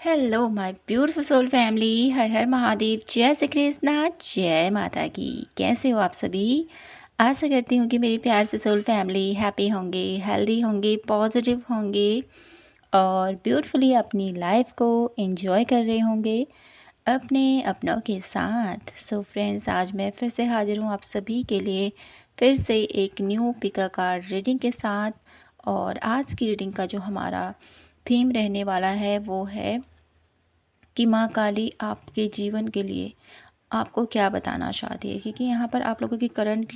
Hello my beautiful soul family. हर हर महादेव, जय श्री कृष्णा, जय माता की। कैसे हो आप सभी? आशा करती हूँ कि मेरी प्यार से सोल फैमिली हैप्पी होंगे, हेल्दी होंगे, पॉजिटिव होंगे और ब्यूटीफुली अपनी लाइफ को एंजॉय कर रहे होंगे अपने अपनों के साथ। सो फ्रेंड्स, आज मैं फिर से हाजिर हूँ आप सभी के लिए फिर से एक न्यू पिका कार्ड रीडिंग के साथ। और आज की रीडिंग का जो हमारा थीम रहने वाला है वो है कि माँ काली आपके जीवन के लिए आपको क्या बताना चाहती है, क्योंकि यहाँ पर आप लोगों की करंट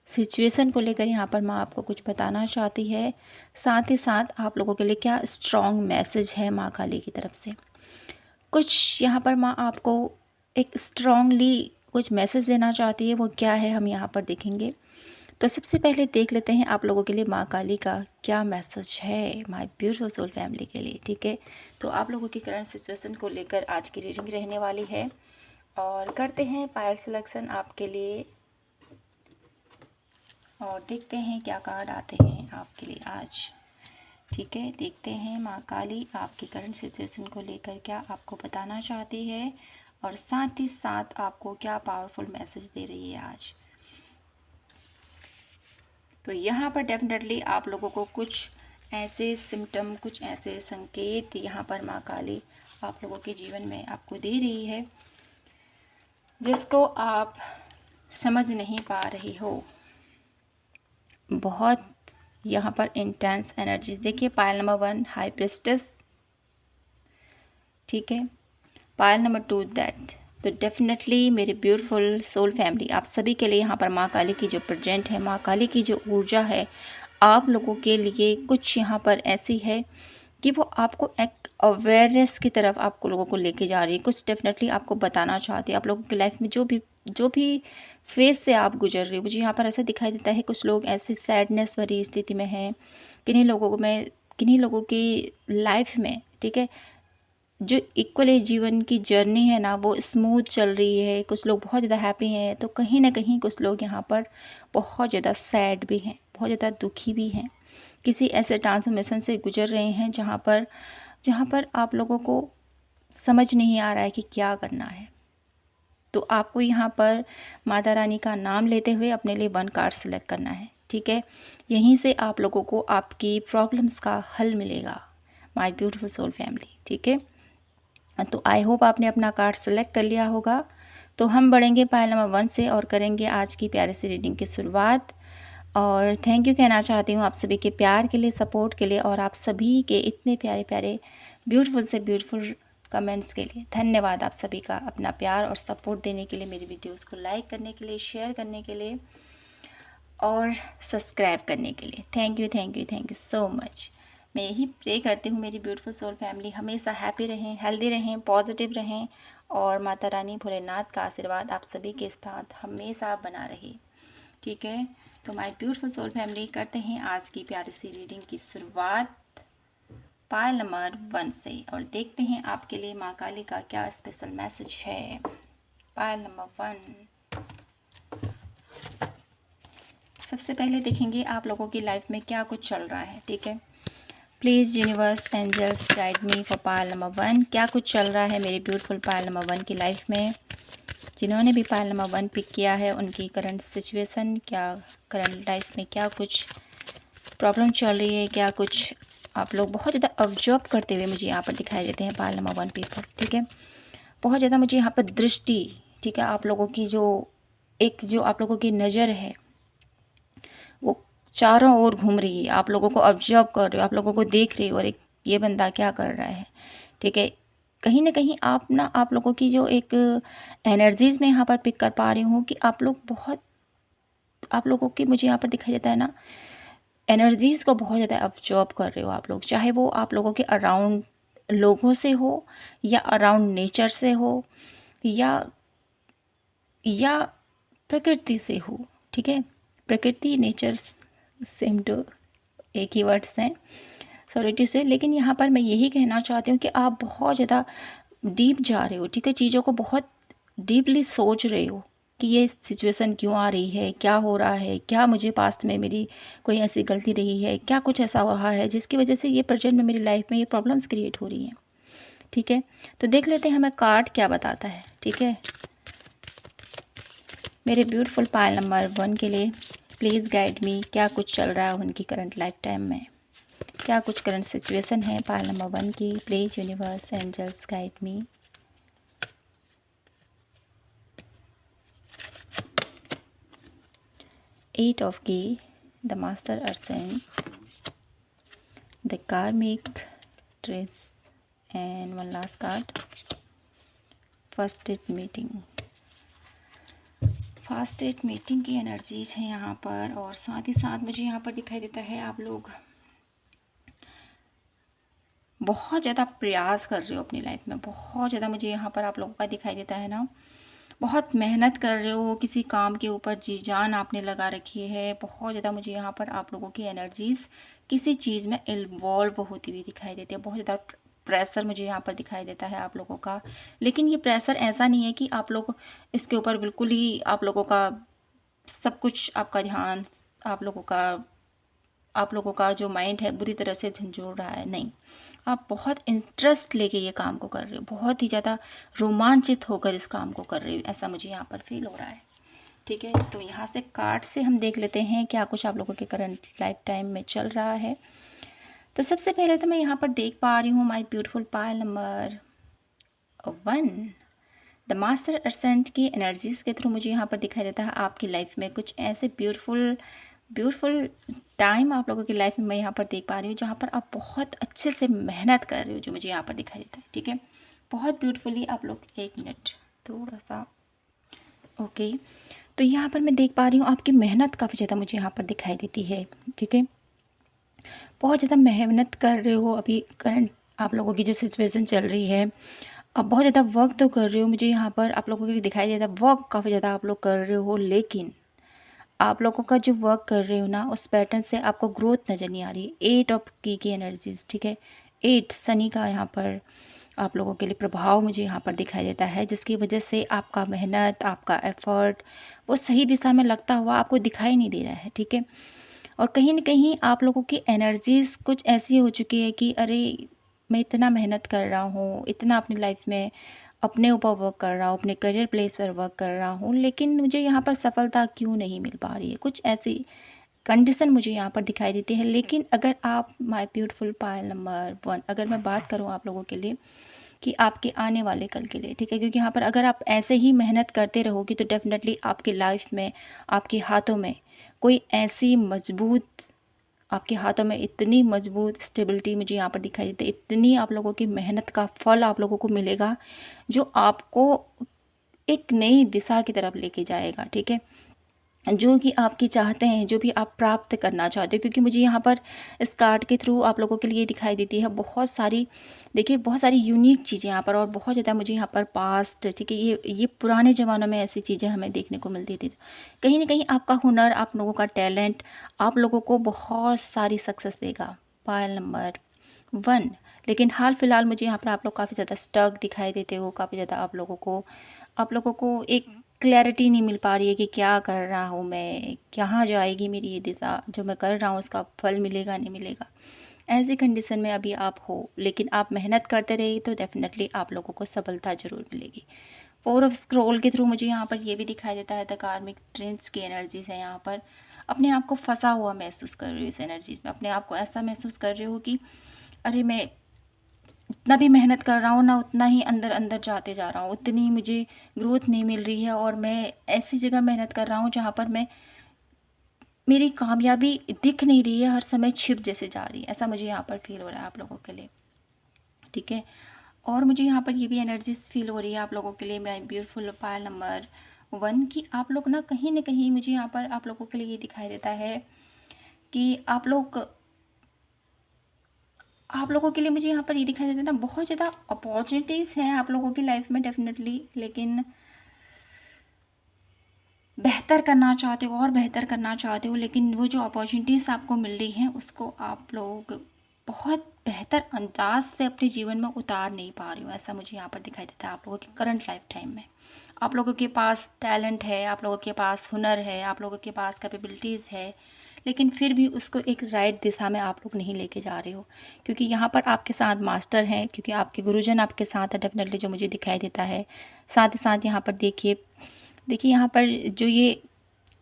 सिचुएशन को लेकर यहाँ पर माँ आपको कुछ बताना चाहती है। साथ ही साथ आप लोगों के लिए क्या स्ट्रॉन्ग मैसेज है माँ काली की तरफ से। कुछ यहाँ पर माँ आपको एक स्ट्रॉन्गली कुछ मैसेज देना चाहती है, वो क्या है हम यहाँ पर देखेंगे। तो सबसे पहले देख लेते हैं आप लोगों के लिए माँ काली का क्या मैसेज है माय ब्यूटीफुल सोल फैमिली के लिए। ठीक है, तो आप लोगों की करंट सिचुएशन को लेकर आज की रीडिंग रहने वाली है और करते हैं पायल सिलेक्शन आपके लिए और देखते हैं क्या कार्ड आते हैं आपके लिए आज। ठीक है, देखते हैं माँ काली आपकी करंट सिचुएशन को लेकर क्या आपको बताना चाहती है और साथ ही साथ आपको क्या पावरफुल मैसेज दे रही है आज। तो यहाँ पर डेफिनेटली आप लोगों को कुछ ऐसे सिम्टम, कुछ ऐसे संकेत यहाँ पर माँ काली आप लोगों के जीवन में आपको दे रही है जिसको आप समझ नहीं पा रही हो। बहुत यहाँ पर इंटेंस एनर्जीज देखिए। पायल नंबर 1 हाई प्रिस्टेस, ठीक है। पायल नंबर 2 दैट। तो डेफिनेटली मेरे ब्यूटीफुल सोल फैमिली आप सभी के लिए यहाँ पर माँ काली की जो प्रेजेंट है, माँ काली की जो ऊर्जा है आप लोगों के लिए कुछ यहाँ पर ऐसी है कि वो आपको एक अवेयरनेस की तरफ आपको लोगों को लेके जा रही है। कुछ डेफिनेटली आपको बताना चाहती है आप लोगों की लाइफ में जो भी फेस से आप गुजर रहे हो। मुझे यहाँ पर ऐसा दिखाई देता है कुछ लोग ऐसे सैडनेस भरी स्थिति में हैं, किन्हीं लोगों की लाइफ में, ठीक है, जो इक्वली जीवन की जर्नी है ना वो स्मूथ चल रही है। कुछ लोग बहुत ज़्यादा हैप्पी हैं तो कहीं ना कहीं कुछ लोग यहाँ पर बहुत ज़्यादा सैड भी हैं, बहुत ज़्यादा दुखी भी हैं। किसी ऐसे ट्रांसफॉर्मेशन से गुजर रहे हैं जहाँ पर आप लोगों को समझ नहीं आ रहा है कि क्या करना है। तो आपको यहाँ पर माता रानी का नाम लेते हुए अपने लिए 1 कार्ड सेलेक्ट करना है। ठीक है, यहीं से आप लोगों को आपकी प्रॉब्लम्स का हल मिलेगा माय ब्यूटीफुल सोल फैमिली। ठीक है, तो आई होप आपने अपना कार्ड सेलेक्ट कर लिया होगा। तो हम बढ़ेंगे पायल नंबर 1 से और करेंगे आज की प्यारी सी रीडिंग की शुरुआत। और थैंक यू कहना चाहती हूँ आप सभी के प्यार के लिए, सपोर्ट के लिए और आप सभी के इतने प्यारे प्यारे ब्यूटीफुल से ब्यूटीफुल कमेंट्स के लिए। धन्यवाद आप सभी का अपना प्यार और सपोर्ट देने के लिए, मेरी वीडियोस को लाइक करने के लिए, शेयर करने के लिए और सब्सक्राइब करने के लिए। Thank you thank you thank you so much. मैं यही प्रे करती हूँ मेरी ब्यूटीफुल सोल फैमिली हमेशा हैप्पी रहें, हेल्दी रहें, पॉजिटिव रहें और माता रानी भोलेनाथ का आशीर्वाद आप सभी के साथ हमेशा बना रहे। ठीक है, तो माय ब्यूटीफुल सोल फैमिली करते हैं आज की प्यारी सी रीडिंग की शुरुआत पायल नंबर 1 से और देखते हैं आपके लिए माँ काली का क्या स्पेशल मैसेज है। पायल नंबर 1, सबसे पहले देखेंगे आप लोगों की लाइफ में क्या कुछ चल रहा है। ठीक है, please universe angels guide me for Payal number 1। क्या कुछ चल रहा है मेरी ब्यूटीफुल पायल नंबर 1 की लाइफ में। जिन्होंने भी पायल नंबर 1 पिक किया है उनकी करंट सिचुएशन, क्या करंट लाइफ में क्या कुछ प्रॉब्लम चल रही है, क्या कुछ आप लोग बहुत ज़्यादा ऑब्जर्व करते हुए मुझे यहाँ पर दिखाई देते हैं पायल नंबर 1 पीपल। ठीक है, बहुत ज़्यादा मुझे यहाँ पर दृष्टि, ठीक है, आप लोगों की जो आप लोगों की नज़र है वो चारों ओर घूम रही है। आप लोगों को ऑब्जर्व कर रहे हो, आप लोगों को देख रही हो और एक ये बंदा क्या कर रहा है। ठीक है, कहीं ना कहीं आप लोगों की जो एक एनर्जीज़ में यहाँ पर पिक कर पा रही हूँ कि आप लोगों की मुझे यहाँ पर दिखाई देता है ना, एनर्जीज़ को बहुत ज़्यादा ऑब्जर्व कर रहे हो आप लोग। चाहे वो आप लोगों के अराउंड लोगों से हो या अराउंड नेचर से हो या प्रकृति से हो। ठीक है, प्रकृति नेचर सेम टू एक ही वर्ड्स हैं, सॉरी टू से। लेकिन यहाँ पर मैं यही कहना चाहती हूँ कि आप बहुत ज़्यादा डीप जा रहे हो। ठीक है, चीज़ों को बहुत डीपली सोच रहे हो कि ये सिचुएशन क्यों आ रही है, क्या हो रहा है, क्या मुझे पास्ट में मेरी कोई ऐसी गलती रही है, क्या कुछ ऐसा हो रहा है जिसकी वजह से ये प्रेजेंट में मेरी लाइफ में ये प्रॉब्लम्स क्रिएट हो रही हैं। ठीक है, तो देख लेते हैं हमें कार्ड क्या बताता है। ठीक है, मेरे ब्यूटीफुल पायल नंबर 1 के लिए प्लीज़ गाइड मी, क्या कुछ चल रहा है उनकी करंट लाइफ टाइम में, क्या कुछ करंट सिचुएशन है पायल नंबर 1 की। Please universe angels guide me. Eight of key, the master ascent, the karmic trace and one last card, first date meeting. First date meeting की एनर्जीज हैं यहाँ पर, और साथ ही साथ मुझे यहाँ पर दिखाई देता है आप लोग बहुत ज़्यादा प्रयास कर रहे हो अपनी लाइफ में, बहुत ज़्यादा मुझे यहाँ पर आप लोगों का दिखाई देता है ना, बहुत मेहनत कर रहे हो, किसी काम के ऊपर जी जान आपने लगा रखी है। बहुत ज़्यादा मुझे यहाँ पर आप लोगों की एनर्जीज़ किसी चीज़ में इन्वॉल्व होती हुई दिखाई देती है। बहुत ज़्यादा प्रेशर मुझे यहाँ पर दिखाई देता है आप लोगों का, लेकिन ये प्रेशर ऐसा नहीं है कि आप लोग इसके ऊपर बिल्कुल ही आप लोगों का सब कुछ, आपका ध्यान, आप लोगों का जो माइंड है बुरी तरह से झंझोड़ रहा है। नहीं, आप बहुत इंटरेस्ट लेके ये काम को कर रहे हो, बहुत ही ज़्यादा रोमांचित होकर इस काम को कर रहे हो, ऐसा मुझे यहाँ पर फील हो रहा है। ठीक है, तो यहाँ से कार्ड से हम देख लेते हैं क्या कुछ आप लोगों के करंट लाइफ टाइम में चल रहा है। तो सबसे पहले तो मैं यहाँ पर देख पा रही हूँ my beautiful pile number 1, the master ascent की एनर्जीज़ के थ्रू मुझे यहाँ पर दिखाई देता है आपकी लाइफ में कुछ ऐसे ब्यूटीफुल टाइम आप लोगों की लाइफ में मैं यहाँ पर देख पा रही हूँ जहाँ पर आप बहुत अच्छे से मेहनत कर रहे हो, जो मुझे यहाँ पर दिखाई देता है। ठीक है, बहुत ब्यूटीफुली आप लोग, एक मिनट थोड़ा सा, ओके, तो यहाँ पर मैं देख पा रही हूँ आपकी मेहनत काफ़ी ज़्यादा मुझे यहाँ पर दिखाई देती है। ठीक है, बहुत ज़्यादा मेहनत कर रहे हो अभी करंट आप लोगों की जो सिचुएशन चल रही है, आप बहुत ज़्यादा वर्क तो कर रहे हो, मुझे यहाँ पर आप लोगों को दिखाई देता है वर्क काफ़ी ज़्यादा आप लोग कर रहे हो, लेकिन आप लोगों का जो वर्क कर रहे हो ना उस पैटर्न से आपको ग्रोथ नज़र नहीं आ रही। 8 ऑफ की एनर्जीज, ठीक है, 8 शनि का यहाँ पर आप लोगों के लिए प्रभाव मुझे यहाँ पर दिखाई देता है, जिसकी वजह से आपका मेहनत, आपका एफर्ट वो सही दिशा में लगता हुआ आपको दिखाई नहीं दे रहा है। ठीक है, और कहीं ना कहीं आप लोगों की एनर्जीज़ कुछ ऐसी हो चुकी है कि अरे मैं इतना मेहनत कर रहा हूँ, इतना अपनी लाइफ में अपने ऊपर वर्क कर रहा हूँ, अपने करियर प्लेस पर वर्क कर रहा हूँ, लेकिन मुझे यहाँ पर सफलता क्यों नहीं मिल पा रही है, कुछ ऐसी कंडीशन मुझे यहाँ पर दिखाई देती है। लेकिन अगर आप माय ब्यूटीफुल पायल नंबर 1, अगर मैं बात करूँ आप लोगों के लिए कि आपके आने वाले कल के लिए, ठीक है, क्योंकि यहाँ पर अगर आप ऐसे ही मेहनत करते रहोगे तो डेफिनेटली आपकी लाइफ में, आपके हाथों में कोई ऐसी मजबूत, आपके हाथों में इतनी मजबूत स्टेबिलिटी मुझे यहाँ पर दिखाई देती है, इतनी आप लोगों की मेहनत का फल आप लोगों को मिलेगा जो आपको एक नई दिशा की तरफ लेके जाएगा। ठीक है, जो कि आपकी चाहते हैं, जो भी आप प्राप्त करना चाहते हो, क्योंकि मुझे यहाँ पर इस कार्ड के थ्रू आप लोगों के लिए दिखाई देती है बहुत सारी, देखिए बहुत सारी यूनिक चीज़ें यहाँ पर, और बहुत ज़्यादा मुझे यहाँ पर पास्ट, ठीक है, ये पुराने ज़मानों में ऐसी चीज़ें हमें देखने को मिलती थी। कहीं ना कहीं आपका हुनर, आप लोगों का टैलेंट आप लोगों को बहुत सारी सक्सेस देगा पायल नंबर 1। लेकिन हाल फिलहाल मुझे यहाँ पर आप लोग काफ़ी ज़्यादा स्टक दिखाई देते हो, काफ़ी ज़्यादा आप लोगों को एक क्लैरिटी नहीं मिल पा रही है कि क्या कर रहा हूँ मैं, कहाँ जाएगी मेरी ये दिशा, जो मैं कर रहा हूँ उसका फल मिलेगा नहीं मिलेगा, ऐसी कंडीशन में अभी आप हो। लेकिन आप मेहनत करते रहिए तो डेफिनेटली आप लोगों को सफलता ज़रूर मिलेगी। 4 ऑफ स्क्रॉल के थ्रू मुझे यहाँ पर ये भी दिखाई देता है द कार्मिक ट्रेंड्स की एनर्जीज है। यहाँ पर अपने आप को फंसा हुआ महसूस कर रही हो इस एनर्जीज में, अपने आप को ऐसा महसूस कर रहे हो कि अरे मैं उतना भी मेहनत कर रहा हूँ ना, उतना ही अंदर अंदर जाते जा रहा हूँ, उतनी मुझे ग्रोथ नहीं मिल रही है, और मैं ऐसी जगह मेहनत कर रहा हूँ जहाँ पर मेरी कामयाबी दिख नहीं रही है, हर समय छिप जैसे जा रही है, ऐसा मुझे यहाँ पर फील हो रहा है आप लोगों के लिए। ठीक है, और मुझे यहाँ पर ये भी एनर्जीज फील हो रही है आप लोगों के लिए माय ब्यूटीफुल पायल नंबर 1 की आप लोग ना कहीं ना कहीं मुझे यहाँ पर आप लोगों के लिए ये दिखाई देता है कि आप लोगों के लिए मुझे यहाँ पर ये दिखाई देता है ना, बहुत ज़्यादा अपॉर्चुनिटीज़ हैं आप लोगों की लाइफ में डेफिनेटली, लेकिन बेहतर करना चाहते हो और बेहतर करना चाहते हो, लेकिन वो जो अपॉर्चुनिटीज़ आपको मिल रही हैं उसको आप लोग बहुत बेहतर अंदाज से अपने जीवन में उतार नहीं पा रही हो, ऐसा मुझे यहाँ पर दिखाई देता है आप लोगों के करंट लाइफ टाइम में। आप लोगों के पास टैलेंट है, आप लोगों के पास हुनर है, आप लोगों के पास कैपेबिलिटीज़ है, लेकिन फिर भी उसको एक राइट दिशा में आप लोग नहीं लेके जा रहे हो, क्योंकि यहाँ पर आपके साथ मास्टर हैं, क्योंकि आपके गुरुजन आपके साथ है डेफिनेटली, जो मुझे दिखाई देता है। साथ ही साथ यहाँ पर देखिए यहाँ पर जो ये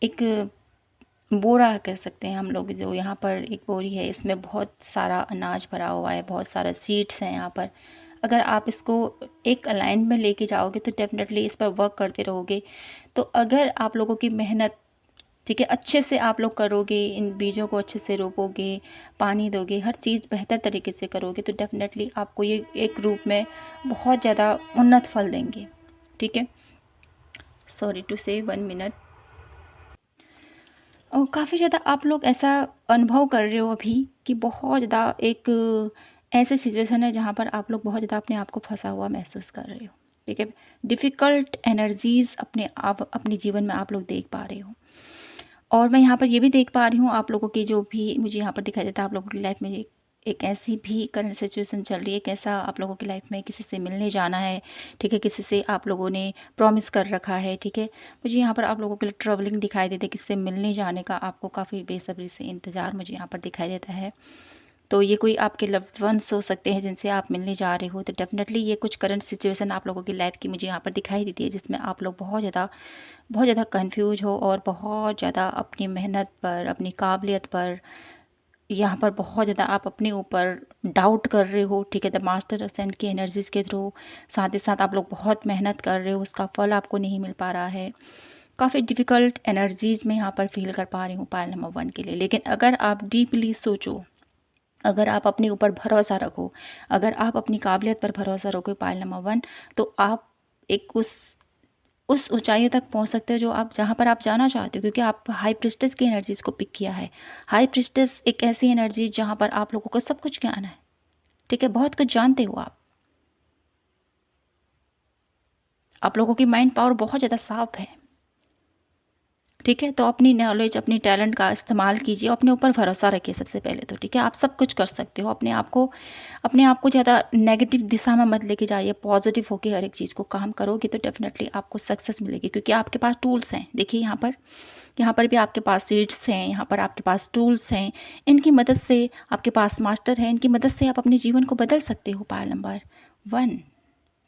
एक बोरा कह सकते हैं हम लोग, जो यहाँ पर एक बोरी है, इसमें बहुत सारा अनाज भरा हुआ है, बहुत सारा सीड्स हैं यहाँ पर। अगर आप इसको एक लाइन में लेके जाओगे तो डेफिनेटली इस पर वर्क करते रहोगे, तो अगर आप लोगों की मेहनत, ठीक है, अच्छे से आप लोग करोगे, इन बीजों को अच्छे से रोपोगे, पानी दोगे, हर चीज़ बेहतर तरीके से करोगे, तो डेफिनेटली आपको ये एक रूप में बहुत ज़्यादा उन्नत फल देंगे। ठीक है, सॉरी टू से 1 मिनट। और काफ़ी ज़्यादा आप लोग ऐसा अनुभव कर रहे हो अभी कि बहुत ज़्यादा एक ऐसे सिचुएशन है जहाँ पर आप लोग बहुत ज़्यादा अपने आप को फंसा हुआ महसूस कर रहे हो। ठीक है, डिफ़िकल्ट एनर्जीज़ अपने जीवन में आप लोग देख पा रहे हो। और मैं यहाँ पर ये भी देख पा रही हूँ आप लोगों की, जो भी मुझे यहाँ पर दिखाई देता है, आप लोगों की लाइफ में एक ऐसी भी करंट सिचुएशन चल रही है, कैसा आप लोगों की लाइफ में किसी से मिलने जाना है। ठीक है, किसी से आप लोगों ने प्रॉमिस कर रखा है। ठीक है, मुझे यहाँ पर आप लोगों के लिए ट्रैवलिंग दिखाई देती है, किसी से मिलने जाने का आपको काफ़ी बेसब्री से इंतज़ार मुझे यहाँ पर दिखाई देता है। तो ये कोई आपके लव्ड वंस हो सकते हैं जिनसे आप मिलने जा रहे हो। तो डेफिनेटली ये कुछ करंट सिचुएशन आप लोगों की लाइफ की मुझे यहाँ पर दिखाई देती है, जिसमें आप लोग बहुत ज़्यादा कंफ्यूज हो और बहुत ज़्यादा अपनी मेहनत पर, अपनी काबिलियत पर, यहाँ पर बहुत ज़्यादा आप अपने ऊपर डाउट कर रहे हो। ठीक है, द मास्टर असेंट की एनर्जीज़ के थ्रू साथ ही साथ आप लोग बहुत मेहनत कर रहे हो, उसका फल आपको नहीं मिल पा रहा है। काफ़ी डिफ़िकल्ट एनर्जीज़ में यहाँ पर फील कर पा रही हूँ पायल नंबर 1 के लिए। लेकिन अगर आप डीपली सोचो, अगर आप अपने ऊपर भरोसा रखो, अगर आप अपनी काबिलियत पर भरोसा रखो पायल नंबर 1, तो आप एक उस ऊंचाइयों तक पहुंच सकते हो जो आप, जहां पर आप जाना चाहते हो, क्योंकि आप हाई प्रिस्टेस की एनर्जीज़ को पिक किया है। हाई प्रिस्टेस एक ऐसी एनर्जी जहां पर आप लोगों को सब कुछ ज्ञान है। ठीक है, बहुत कुछ जानते हो आप लोगों की माइंड पावर बहुत ज़्यादा साफ है। ठीक है, तो अपनी नॉलेज, अपनी टैलेंट का इस्तेमाल कीजिए, अपने ऊपर भरोसा रखिए सबसे पहले तो। ठीक है, आप सब कुछ कर सकते हो। अपने आप को ज़्यादा नेगेटिव दिशा में मत लेके जाइए, पॉजिटिव होकर हर एक चीज़ को काम करोगे तो डेफिनेटली आपको सक्सेस मिलेगी, क्योंकि आपके पास टूल्स हैं। देखिए यहाँ पर भी आपके पास सीड्स हैं, यहाँ पर आपके पास टूल्स हैं, इनकी मदद से, आपके पास मास्टर है, इनकी मदद से आप अपने जीवन को बदल सकते हो पायल नंबर 1।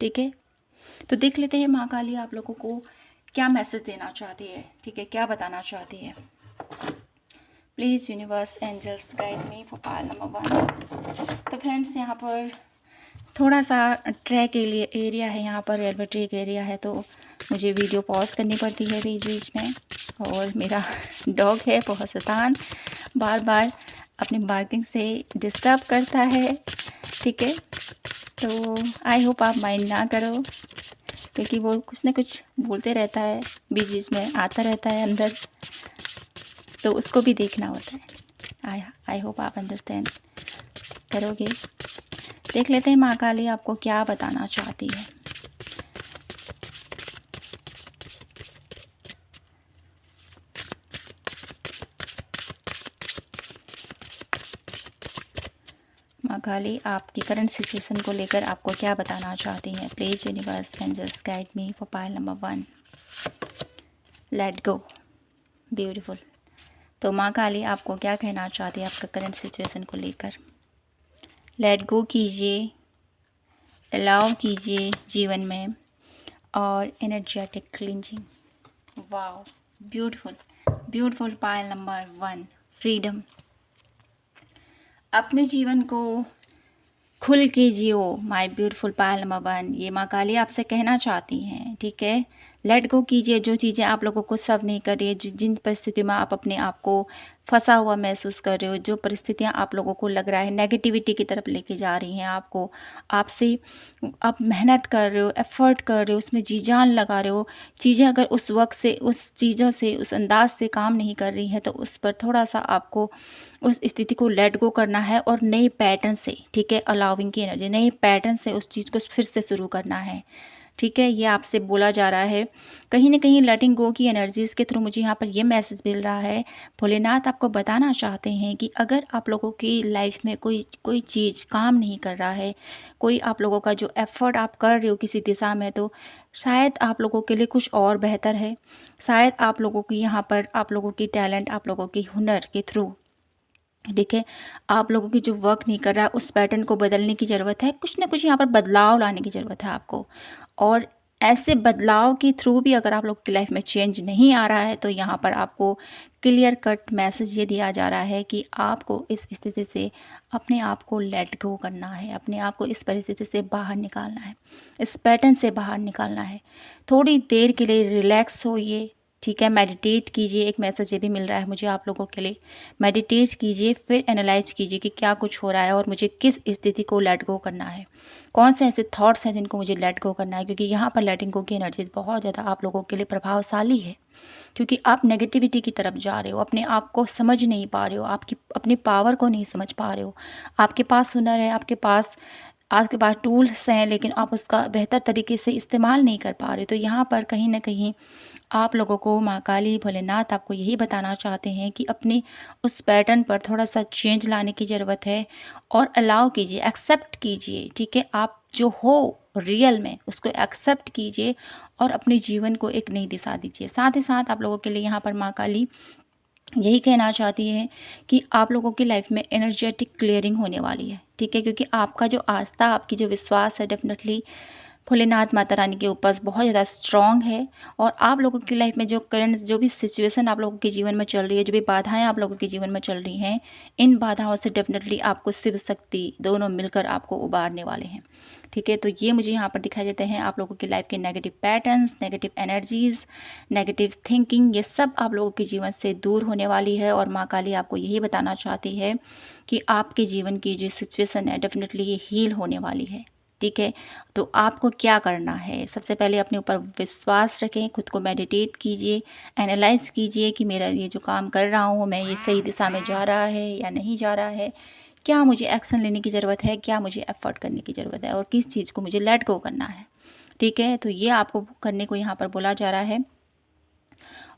ठीक है, तो देख लेते हैं माँ काली आप लोगों को क्या मैसेज देना चाहती है। ठीक है, क्या बताना चाहती है। Please universe angels guide me for Payal number 1। तो फ्रेंड्स, यहाँ पर थोड़ा सा ट्रैक एरिया है, यहाँ पर रेलवे ट्रैक एरिया है, तो मुझे वीडियो पॉज करनी पड़ती है बीच बीच में। और मेरा डॉग है बहुत शैतान, बार बार अपनी बार्किंग से डिस्टर्ब करता है। ठीक है, तो आई होप आप माइंड ना करो, क्योंकि वो कुछ ना कुछ बोलते रहता है, बीच बीच में आता रहता है अंदर, तो उसको भी देखना होता है। आई होप आप अंडरस्टैंड करोगे। देख लेते हैं माँ काली आपको क्या बताना चाहती है। माँ काली आपकी करंट सिचुएशन को लेकर आपको क्या बताना चाहती हैं। Please universe angels guide me for Payal number 1। Let go. Beautiful. तो माँ काली आपको क्या कहना चाहती है आपका करंट सिचुएशन को लेकर। लेट गो कीजिए, अलाउ कीजिए जीवन में, और energetic cleansing. Wow, beautiful beautiful. Pile number 1, freedom. अपने जीवन को खुल के जियो माय ब्यूटीफुल पायल नंबर 1, ये माँ काली आपसे कहना चाहती हैं। ठीक है, लेट गो कीजिए जो चीज़ें आप लोगों को सर्व नहीं कर रही है, जिन परिस्थितियों में आप अपने आप को फंसा हुआ महसूस कर रहे हो, जो परिस्थितियां आप लोगों को लग रहा है नेगेटिविटी की तरफ लेके जा रही हैं आपको, आपसे आप मेहनत कर रहे हो, एफर्ट कर रहे हो, उसमें जी जान लगा रहे हो, चीज़ें अगर उस वक्त से, उस चीज़ों से, उस अंदाज से काम नहीं कर रही हैं, तो उस पर थोड़ा सा आपको उस स्थिति को लेट गो करना है और नए पैटर्न से, ठीक है, अलाउिंग की एनर्जी, नए पैटर्न से उस चीज़ को फिर से शुरू करना है। ठीक है, ये आपसे बोला जा रहा है। कहीं न कहीं लेटिंग गो की एनर्जीज़ के थ्रू मुझे यहाँ पर ये मैसेज मिल रहा है, भोलेनाथ आपको बताना चाहते हैं कि अगर आप लोगों की लाइफ में कोई चीज़ काम नहीं कर रहा है, कोई आप लोगों का जो एफ़र्ट आप कर रहे हो किसी दिशा में, तो शायद आप लोगों के लिए कुछ और बेहतर है। शायद आप लोगों की यहाँ पर आप लोगों की टैलेंट, आप लोगों की हुनर के थ्रू, ठीक है, आप लोगों की जो वर्क नहीं कर रहा है उस पैटर्न को बदलने की ज़रूरत है। कुछ ना कुछ यहाँ पर बदलाव लाने की ज़रूरत है आपको। और ऐसे बदलाव के थ्रू भी अगर आप लोग की लाइफ में चेंज नहीं आ रहा है, तो यहाँ पर आपको क्लियर कट मैसेज ये दिया जा रहा है कि आपको इस स्थिति से अपने आप को लेट गो करना है, अपने आप को इस परिस्थिति से बाहर निकालना है, इस पैटर्न से बाहर निकालना है। थोड़ी देर के लिए रिलैक्स होइए, ठीक है, मेडिटेट कीजिए। एक मैसेज ये भी मिल रहा है मुझे आप लोगों के लिए, मेडिटेट कीजिए, फिर एनालाइज कीजिए कि क्या कुछ हो रहा है और मुझे किस स्थिति को लेट गो करना है, कौन से ऐसे थॉट्स हैं जिनको मुझे लेट गो करना है। क्योंकि यहाँ पर लेटिंग गो की एनर्जीज बहुत ज़्यादा आप लोगों के लिए प्रभावशाली है, क्योंकि आप नेगेटिविटी की तरफ जा रहे हो, अपने आप को समझ नहीं पा रहे हो, आपकी अपनी पावर को नहीं समझ पा रहे हो। आपके पास हुनर है, आपके पास टूल्स हैं, लेकिन आप उसका बेहतर तरीके से इस्तेमाल नहीं कर पा रहे। तो यहाँ पर कहीं ना कहीं आप लोगों को माँ काली, भोलेनाथ आपको यही बताना चाहते हैं कि अपने उस पैटर्न पर थोड़ा सा चेंज लाने की ज़रूरत है और अलाउ कीजिए, एक्सेप्ट कीजिए, ठीक है, आप जो हो रियल में उसको एक्सेप्ट कीजिए और अपने जीवन को एक नई दिशा दीजिए। साथ ही साथ आप लोगों के लिए यहाँ पर माँ काली यही कहना चाहती है कि आप लोगों की लाइफ में एनर्जेटिक क्लियरिंग होने वाली है, ठीक है, क्योंकि आपका जो आस्था, आपकी जो विश्वास है, डेफिनेटली भोलेनाथ माता रानी के ऊपर बहुत ज़्यादा स्ट्रॉन्ग है। और आप लोगों की लाइफ में जो करंट जो भी सिचुएशन आप लोगों के जीवन में चल रही है, जो भी बाधाएं आप लोगों के जीवन में चल रही हैं, इन बाधाओं से डेफिनेटली आपको शिव शक्ति दोनों मिलकर आपको उबारने वाले हैं, ठीक है। तो ये मुझे यहाँ पर दिखाई देते हैं आप लोगों की लाइफ के negative patterns, negative energies, negative thinking, ये सब आप लोगों के जीवन से दूर होने वाली है। और माँ काली आपको यही बताना चाहती है कि आपके जीवन की जो सिचुएशन है डेफिनेटली ये हील होने वाली है, ठीक है। तो आपको क्या करना है, सबसे पहले अपने ऊपर विश्वास रखें, खुद को मेडिटेट कीजिए, एनालाइज कीजिए कि मेरा ये जो काम कर रहा हूँ मैं, ये सही दिशा में जा रहा है या नहीं जा रहा है, क्या मुझे एक्शन लेने की ज़रूरत है, क्या मुझे एफर्ट करने की ज़रूरत है और किस चीज़ को मुझे लेट गो करना है, ठीक है। तो ये आपको करने को यहाँ पर बोला जा रहा है।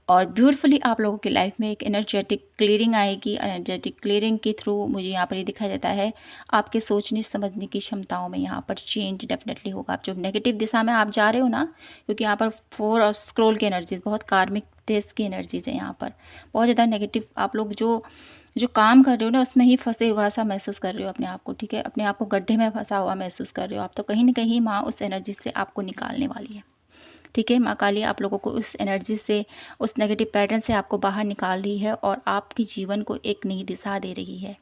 और ब्यूटीफुली आप लोगों की लाइफ में एक एनर्जेटिक क्लियरिंग आएगी। एनर्जेटिक क्लियरिंग के थ्रू मुझे यहाँ पर ये दिखाई देता है आपके सोचने समझने की क्षमताओं में यहाँ पर चेंज डेफिनेटली होगा। आप जो नेगेटिव दिशा में आप जा रहे हो ना, क्योंकि यहाँ पर 4 और स्क्रॉल की एनर्जीज, बहुत कार्मिक टेस्ट की एनर्जीज है, यहाँ पर बहुत ज़्यादा नेगेटिव आप लोग जो काम कर रहे हो ना उसमें ही फंसे हुआ सा महसूस कर रहे हो अपने आप को, ठीक है, अपने आप को गड्ढे में फंसा हुआ महसूस कर रहे हो आप। तो कहीं ना कहीं माँ उस एनर्जी से आपको निकालने वाली है, ठीक है। माँ काली आप लोगों को उस एनर्जी से, उस नेगेटिव पैटर्न से आपको बाहर निकाल रही है और आपके जीवन को एक नई दिशा दे रही है,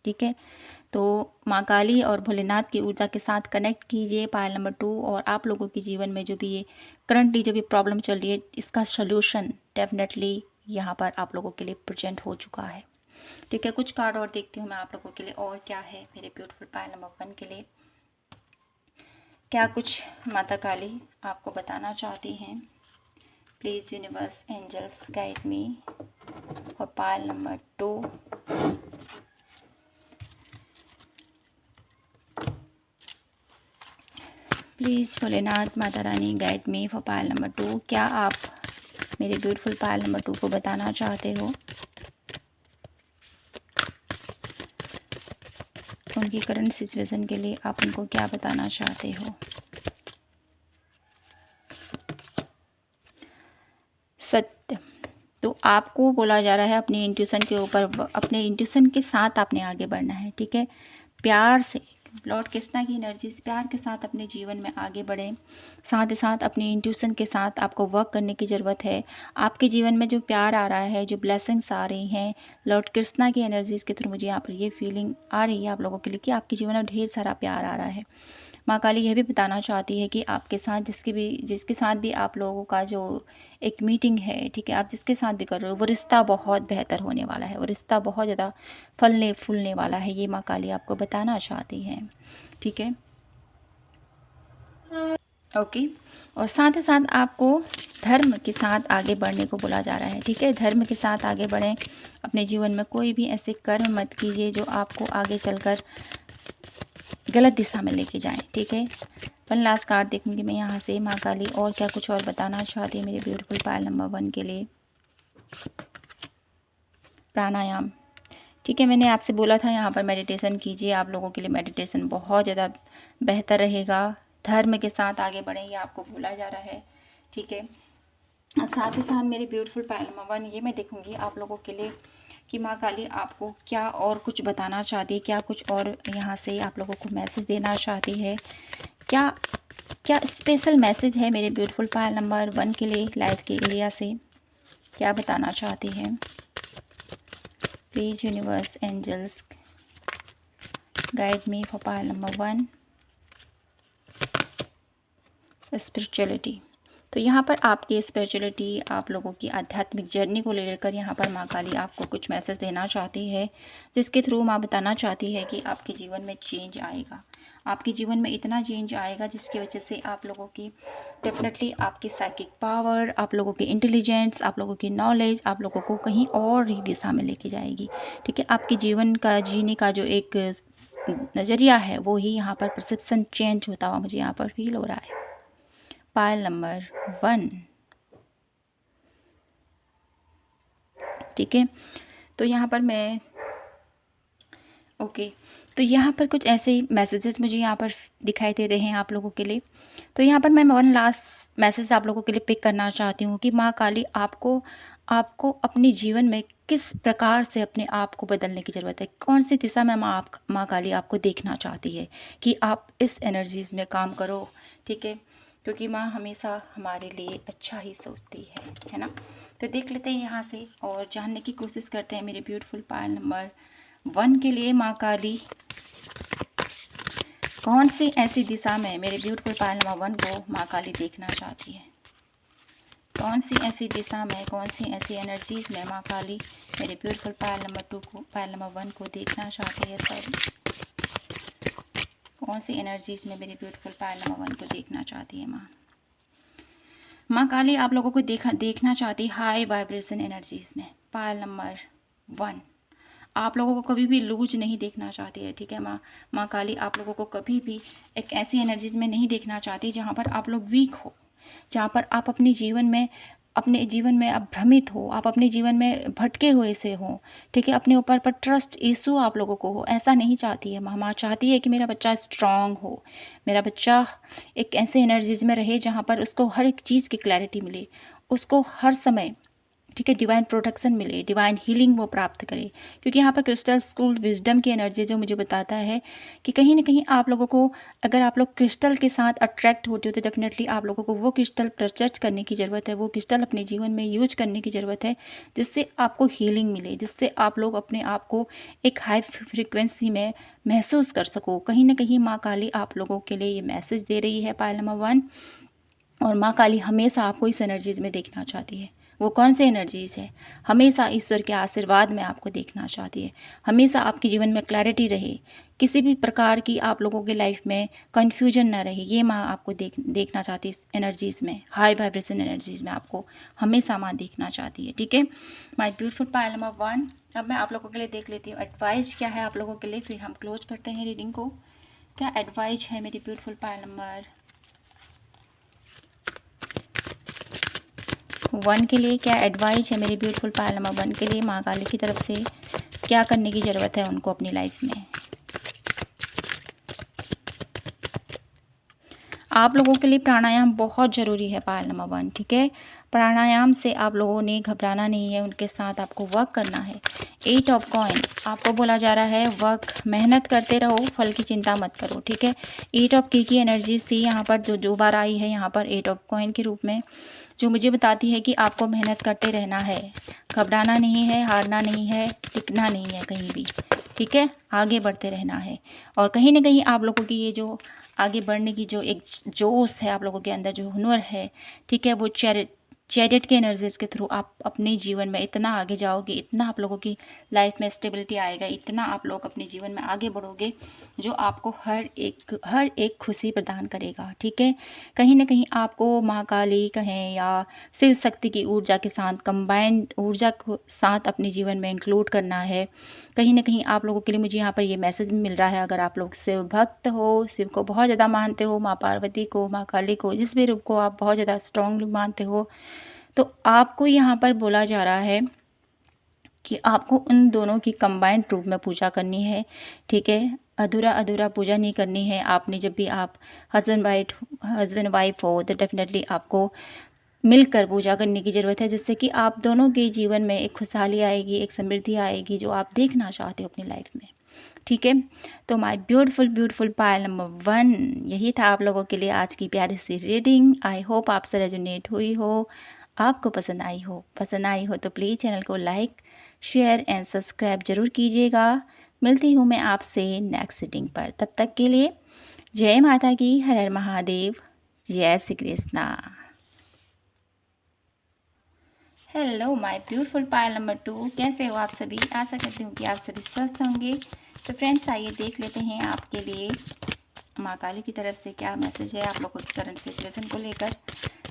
ठीक है। तो माँ काली और भोलेनाथ की ऊर्जा के साथ कनेक्ट कीजिए पायल नंबर 2। और आप लोगों के जीवन में जो भी ये करंटली जो भी प्रॉब्लम चल रही है, इसका सल्यूशन डेफिनेटली यहाँ पर आप लोगों के लिए प्रेजेंट हो चुका है, ठीक है। कुछ कार्ड और देखती हूँ मैं आप लोगों के लिए और क्या है मेरे ब्यूटीफुल पायल नंबर 1 के लिए, क्या कुछ माता काली आपको बताना चाहती हैं। Please universe angels guide me for Payal number 2। Please Bholenath माता रानी guide me for Payal number 2। क्या आप मेरे ब्यूटीफुल पायल नंबर 2 को बताना चाहते हो उनकी करंट सिचुएशन के लिए, आप उनको क्या बताना चाहते हो। सत्य। तो आपको बोला जा रहा है अपनी इंट्यूशन के ऊपर, अपने इंट्यूशन के साथ आपने आगे बढ़ना है, ठीक है। प्यार से, लॉर्ड कृष्णा की एनर्जीज, प्यार के साथ अपने जीवन में आगे बढ़ें। साथ ही साथ अपनी इंट्यूशन के साथ आपको वर्क करने की ज़रूरत है। आपके जीवन में जो प्यार आ रहा है, जो ब्लेसिंग्स आ रही हैं लॉर्ड कृष्णा की एनर्जीज़ के थ्रू, मुझे यहाँ पर ये फीलिंग आ रही है आप लोगों के लिए कि आपके जीवन में ढेर सारा प्यार आ रहा है। माँ काली यह भी बताना चाहती है कि आपके साथ जिसके साथ भी आप लोगों का जो एक मीटिंग है, ठीक है, आप जिसके साथ भी कर रहे हो, वो रिश्ता बहुत बेहतर होने वाला है, वो रिश्ता बहुत ज़्यादा फलने फूलने वाला है, ये माँ काली आपको बताना चाहती हैं, ठीक है। ओके। और साथ ही साथ आपको धर्म के साथ आगे बढ़ने को बोला जा रहा है, ठीक है। धर्म के साथ आगे बढ़ें। अपने जीवन में कोई भी ऐसे कर्म मत कीजिए जो आपको आगे चलकर गलत दिशा में लेके जाएं। ठीक है, वन लास्ट कार्ड देखूंगी मैं यहाँ से माँ काली और क्या कुछ और बताना चाहती है मेरे ब्यूटीफुल पायल नंबर 1 के लिए। प्राणायाम, ठीक है, मैंने आपसे बोला था यहाँ पर मेडिटेशन कीजिए, आप लोगों के लिए मेडिटेशन बहुत ज़्यादा बेहतर रहेगा। धर्म के साथ आगे बढ़ें, ये आपको बोला जा रहा है। ठीक है, साथ ही साथ मेरे ब्यूटीफुल पायल नंबर 1 ये मैं देखूंगी आप लोगों के लिए कि माँ काली आपको क्या और कुछ बताना चाहती है, क्या कुछ और यहाँ से आप लोगों को मैसेज देना चाहती है, क्या क्या स्पेशल मैसेज है मेरे ब्यूटीफुल पायल नंबर 1 के लिए लाइट के एरिया से, क्या बताना चाहती है। Please universe angels guide me for Payal number 1 spirituality. तो यहाँ पर आपकी स्पिरिचुअलिटी, आप लोगों की आध्यात्मिक जर्नी को लेकर यहाँ पर माँ काली आपको कुछ मैसेज देना चाहती है, जिसके थ्रू माँ बताना चाहती है कि आपके जीवन में चेंज आएगा, आपके जीवन में इतना चेंज आएगा जिसकी वजह से आप लोगों की डेफिनेटली आपकी साइकिक पावर, आप लोगों की इंटेलिजेंस, आप लोगों की नॉलेज आप लोगों को कहीं और ही दिशा में लेके जाएगी। ठीक है, आपके जीवन का जीने का जो एक नज़रिया है वो ही यहाँ पर परसेप्शन चेंज होता हुआ मुझे यहाँ पर फील हो रहा है। पायल नंबर 1, ठीक है, तो यहाँ पर मैं ओके तो यहाँ पर कुछ ऐसे मैसेजेस मुझे यहाँ पर दिखाई दे रहे हैं आप लोगों के लिए। तो यहाँ पर मैं वन लास्ट मैसेज आप लोगों के लिए पिक करना चाहती हूँ कि माँ काली आपको अपने जीवन में किस प्रकार से अपने आप को बदलने की ज़रूरत है, कौन सी दिशा में माँ काली आपको देखना चाहती है कि आप इस एनर्जीज़ में काम करो। ठीक है, क्योंकि माँ हमेशा हमारे लिए अच्छा ही सोचती है ना। तो देख लेते हैं यहाँ से और जानने की कोशिश करते हैं मेरे ब्यूटीफुल पायल नंबर 1 के लिए माँ काली कौन सी ऐसी दिशा में मेरे ब्यूटीफुल पायल नंबर 1 को माँ काली देखना चाहती है, कौन सी ऐसी दिशा में, कौन सी ऐसी एनर्जीज़ में माँ काली मेरे ब्यूटीफुल पायल नंबर 2 को, पायल नंबर 1 को देखना चाहती है। कौन सी एनर्जीज़ में मेरे ब्यूटीफुल पायल नंबर 1 को देखना चाहती है माँ काली आप लोगों को देखना चाहती है हाई वाइब्रेशन एनर्जीज़ में। पायल नंबर 1 आप लोगों को कभी भी लूज नहीं देखना चाहती है। ठीक है, माँ काली आप लोगों को कभी भी एक ऐसी एनर्जीज़ में नहीं देखना चाहती जहाँ पर आप लोग वीक हो, जहाँ पर आप अपने जीवन में आप भ्रमित हो, आप अपने जीवन में भटके हुए से हो। ठीक है, अपने ऊपर पर ट्रस्ट इशू आप लोगों को हो, ऐसा नहीं चाहती है माँ चाहती है कि मेरा बच्चा स्ट्रांग हो, मेरा बच्चा एक ऐसे एनर्जीज़ में रहे जहाँ पर उसको हर एक चीज़ की क्लैरिटी मिले, उसको हर समय ठीक है डिवाइन प्रोटेक्शन मिले, डिवाइन हीलिंग वो प्राप्त करे। क्योंकि यहाँ पर क्रिस्टल स्कूल विजडम की एनर्जी जो मुझे बताता है कि कहीं ना कहीं आप लोगों को, अगर आप लोग क्रिस्टल के साथ अट्रैक्ट होते हो तो डेफिनेटली आप लोगों को वो क्रिस्टल परचेज करने की ज़रूरत है, वो क्रिस्टल अपने जीवन में यूज करने की ज़रूरत है, जिससे आपको हीलिंग मिले, जिससे आप लोग अपने आप को एक हाई फ्रिक्वेंसी में महसूस कर सको। कहीं ना कहीं माँ काली आप लोगों के लिए ये मैसेज दे रही है पायल नंबर 1, और माँ काली हमेशा आपको इस एनर्जीज़ में देखना चाहती है। वो कौन सी एनर्जीज़ है, हमेशा ईश्वर के आशीर्वाद में आपको देखना चाहती है, हमेशा आपके जीवन में क्लैरिटी रहे, किसी भी प्रकार की आप लोगों के लाइफ में कन्फ्यूजन ना रहे, ये माँ आपको देखना चाहती है। इस एनर्जीज़ में हाई वाइब्रेशन एनर्जीज़ में आपको हमेशा माँ देखना चाहती है। ठीक है, माय ब्यूटीफुल पायल नंबर 1, अब मैं आप लोगों के लिए देख लेती हूँ एडवाइस क्या है आप लोगों के लिए, फिर हम क्लोज करते हैं रीडिंग को। क्या एडवाइस है मेरी ब्यूटीफुल पायल नंबर 1 के लिए, क्या एडवाइस है मेरी ब्यूटीफुल पायल नंबर 1 के लिए माँ काली की तरफ से, क्या करने की ज़रूरत है उनको अपनी लाइफ में। आप लोगों के लिए प्राणायाम बहुत ज़रूरी है पायल नंबर 1। ठीक है, प्राणायाम से आप लोगों ने घबराना नहीं है, उनके साथ आपको वर्क करना है। 8 ऑफ कॉइन आपको बोला जा रहा है वर्क, मेहनत करते रहो, फल की चिंता मत करो। ठीक है, 8 ऑफ की एनर्जीज थी यहाँ पर जो बार आई है यहाँ पर 8 ऑफ कॉइन के रूप में, जो मुझे बताती है कि आपको मेहनत करते रहना है, घबराना नहीं है, हारना नहीं है, टिकना नहीं है कहीं भी। ठीक है, आगे बढ़ते रहना है। और कहीं ना कहीं आप लोगों की ये जो आगे बढ़ने की जो एक जोश है आप लोगों के अंदर, जो हुनर है, ठीक है, वो चैरियट के एनर्जीज के थ्रू आप अपने जीवन में इतना आगे जाओगे, इतना आप लोगों की लाइफ में स्टेबिलिटी आएगा, इतना आप लोग अपने जीवन में आगे बढ़ोगे, जो आपको हर एक खुशी प्रदान करेगा। ठीक है, कहीं ना कहीं आपको माँ काली कहें या शिव शक्ति की ऊर्जा के साथ कंबाइंड ऊर्जा को साथ अपने जीवन में इंक्लूड करना है। कहीं ना कहीं आप लोगों के लिए मुझे यहाँ पर ये मैसेज भी मिल रहा है, अगर आप लोग शिव भक्त हो, शिव को बहुत ज़्यादा मानते हो, माँ पार्वती को, माँ काली को, जिस भी रूप को आप बहुत ज़्यादा स्ट्रांगली मानते हो, तो आपको यहाँ पर बोला जा रहा है कि आपको उन दोनों की कंबाइंड रूप में पूजा करनी है। ठीक है, अधूरा अधूरा पूजा नहीं करनी है। आपने जब भी आप हस्बैंड वाइफ हो तो डेफिनेटली आपको मिलकर पूजा करने की ज़रूरत है, जिससे कि आप दोनों के जीवन में एक खुशहाली आएगी, एक समृद्धि आएगी, जो आप देखना चाहते हो अपनी लाइफ में। ठीक है, तो माय ब्यूटीफुल पायल नंबर 1 यही था आप लोगों के लिए आज की प्यारी सी रीडिंग। आई होप आपसे रेजोनेट हुई हो, आपको पसंद आई हो तो प्लीज़ चैनल को लाइक शेयर एंड सब्सक्राइब जरूर कीजिएगा। मिलती हूँ मैं आपसे नेक्स्ट रीडिंग पर, तब तक के लिए जय माता की, हर हर महादेव, जय Shri Krishna. Hello my beautiful pile number 2, कैसे हो आप सभी? आशा करती हूँ कि आप सभी स्वस्थ होंगे। तो फ्रेंड्स आइए देख लेते हैं आपके लिए माँ काली की तरफ से क्या मैसेज है आप लोगों की करंट सिचुएशन को लेकर।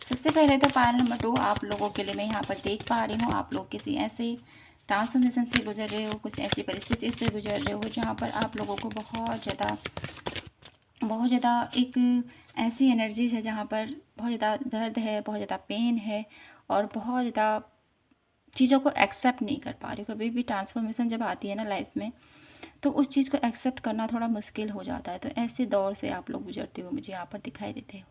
सबसे पहले तो पायल नंबर 2 आप लोगों के लिए मैं यहाँ पर देख पा रही हूँ, आप लोग किसी ऐसे ट्रांसफॉर्मेशन से गुजर रहे हो, कुछ ऐसी परिस्थितियों से गुजर रहे हो जहाँ पर आप लोगों को बहुत ज़्यादा एक ऐसी एनर्जीज है जहाँ पर बहुत ज़्यादा दर्द है, बहुत ज़्यादा पेन है और बहुत ज़्यादा चीज़ों को एक्सेप्ट नहीं कर पा रही हो। कभी भी ट्रांसफॉर्मेशन जब आती है ना लाइफ में, तो उस चीज़ को एक्सेप्ट करना थोड़ा मुश्किल हो जाता है। तो ऐसे दौर से आप लोग गुजरते हो, मुझे यहाँ पर दिखाई देते हो।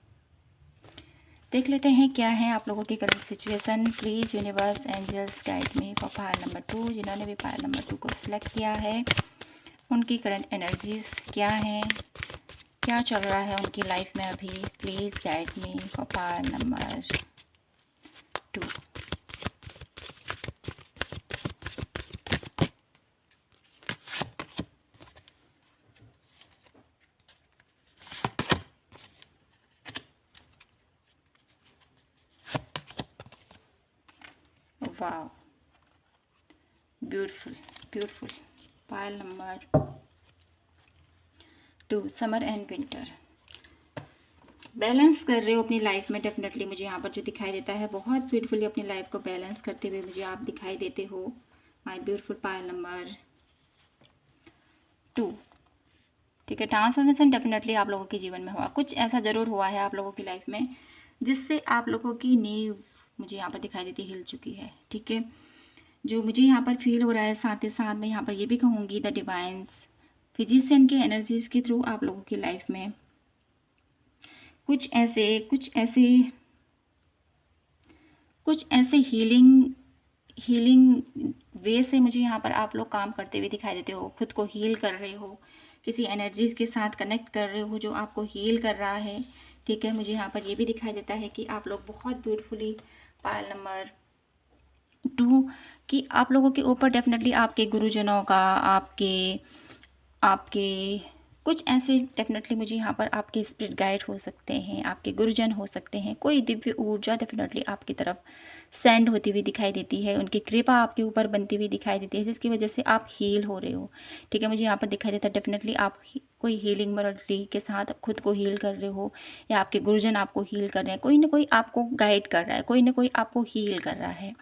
देख लेते हैं क्या है आप लोगों की current situation. Please universe angels guide me for Payal number 2। जिन्होंने भी पायल नंबर 2 को सिलेक्ट किया है, उनकी करंट एनर्जीज क्या हैं, क्या चल रहा है उनकी लाइफ में अभी। Please guide me for Payal number 2। वाह, beautiful pile number 2, summer and winter. Balance कर रहे हो अपनी लाइफ में, डेफिनेटली मुझे यहाँ पर जो दिखाई देता है, बहुत ब्यूटीफुली अपनी लाइफ को बैलेंस करते हुए मुझे आप दिखाई देते हो। My beautiful pile number 2। ठीक है, ट्रांसफॉर्मेशन डेफिनेटली आप लोगों के जीवन में हुआ, कुछ ऐसा ज़रूर हुआ है आप लोगों की लाइफ में जिससे आप लोगों की नींव मुझे यहाँ पर दिखाई देती हिल चुकी है। ठीक है, जो मुझे यहाँ पर फील हो रहा है, साथ ही साथ मैं यहाँ पर ये भी कहूँगी द डिवाइन्स फिजिशियन के एनर्जीज़ के थ्रू आप लोगों की लाइफ में कुछ ऐसे हीलिंग वे से मुझे यहाँ पर आप लोग काम करते हुए दिखाई देते हो। खुद को हील कर रहे हो, किसी एनर्जीज़ के साथ कनेक्ट कर रहे हो जो आपको हील कर रहा है। ठीक है, मुझे यहाँ पर ये भी दिखाई देता है कि आप लोग बहुत ब्यूटीफुली पायल नंबर 2 कि आप लोगों के ऊपर डेफिनेटली आपके गुरुजनों का, आपके कुछ ऐसे डेफिनेटली मुझे यहाँ पर आपके स्पिरिट गाइड हो सकते हैं, आपके गुरुजन हो सकते हैं, कोई दिव्य ऊर्जा डेफिनेटली आपकी तरफ सेंड होती हुई दिखाई देती है, उनकी कृपा आपके ऊपर बनती हुई दिखाई देती है, जिसकी वजह से आप हील हो रहे हो। ठीक है, मुझे यहाँ पर दिखाई देता है डेफिनेटली आप कोई हीलिंग मोडलिटी के साथ खुद को हील कर रहे हो, या आपके गुरुजन आपको हील कर रहे हैं, कोई ना कोई आपको गाइड कर रहा है, कोई ना कोई आपको हील कर रहा है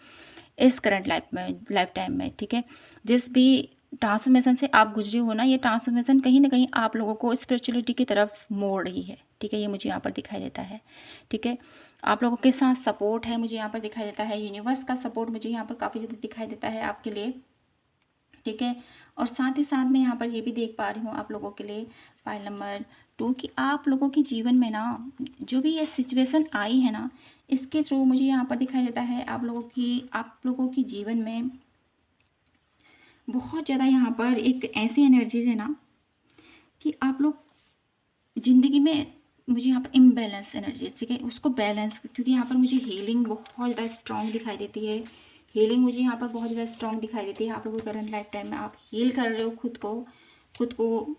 इस करंट लाइफ टाइम में। ठीक है, जिस भी ट्रांसफॉर्मेशन से आप गुजरे हो ना, ये ट्रांसफॉर्मेशन कहीं ना कहीं आप लोगों को स्पिरिचुअलिटी की तरफ मोड़ रही है। ठीक है, ये मुझे यहाँ पर दिखाई देता है। ठीक है, आप लोगों के साथ सपोर्ट है मुझे यहाँ पर दिखाई देता है, यूनिवर्स का सपोर्ट मुझे यहाँ पर काफ़ी ज़्यादा दिखाई देता है आपके लिए। ठीक है, और साथ ही साथ मैं यहाँ पर ये भी देख पा रही हूँ आप लोगों के लिए पायल नंबर 2 कि आप लोगों के जीवन में ना जो भी ये सिचुएशन आई है ना, इसके थ्रू मुझे यहाँ पर दिखाई देता है आप लोगों की जीवन में बहुत ज़्यादा यहाँ पर एक ऐसी एनर्जीज है ना कि आप लोग ज़िंदगी में मुझे यहाँ पर इम्बैलेंस एनर्जीज, ठीक है, उसको बैलेंस, क्योंकि यहाँ पर मुझे हीलिंग बहुत ज़्यादा स्ट्रॉन्ग दिखाई देती है। हीलिंग मुझे यहाँ पर बहुत ज़्यादा स्ट्रॉन्ग दिखाई देती है। आप लोगों को करंट लाइफ टाइम में आप हील कर रहे हो, खुद को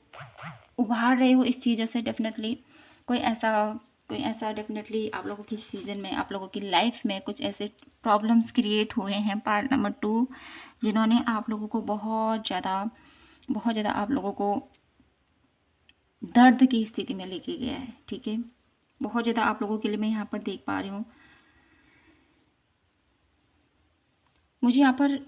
उभार रहे हो इस चीज़ों से। डेफिनेटली कोई ऐसा कोई ऐसा डेफिनेटली आप लोगों की सीज़न में, आप लोगों की लाइफ में कुछ ऐसे प्रॉब्लम्स क्रिएट हुए हैं पार्ट नंबर 2, जिन्होंने आप लोगों को बहुत ज़्यादा आप लोगों को दर्द की स्थिति में लेके गया है। ठीक है, बहुत ज़्यादा आप लोगों के लिए मैं यहाँ पर देख पा रही हूँ। मुझे यहाँ पर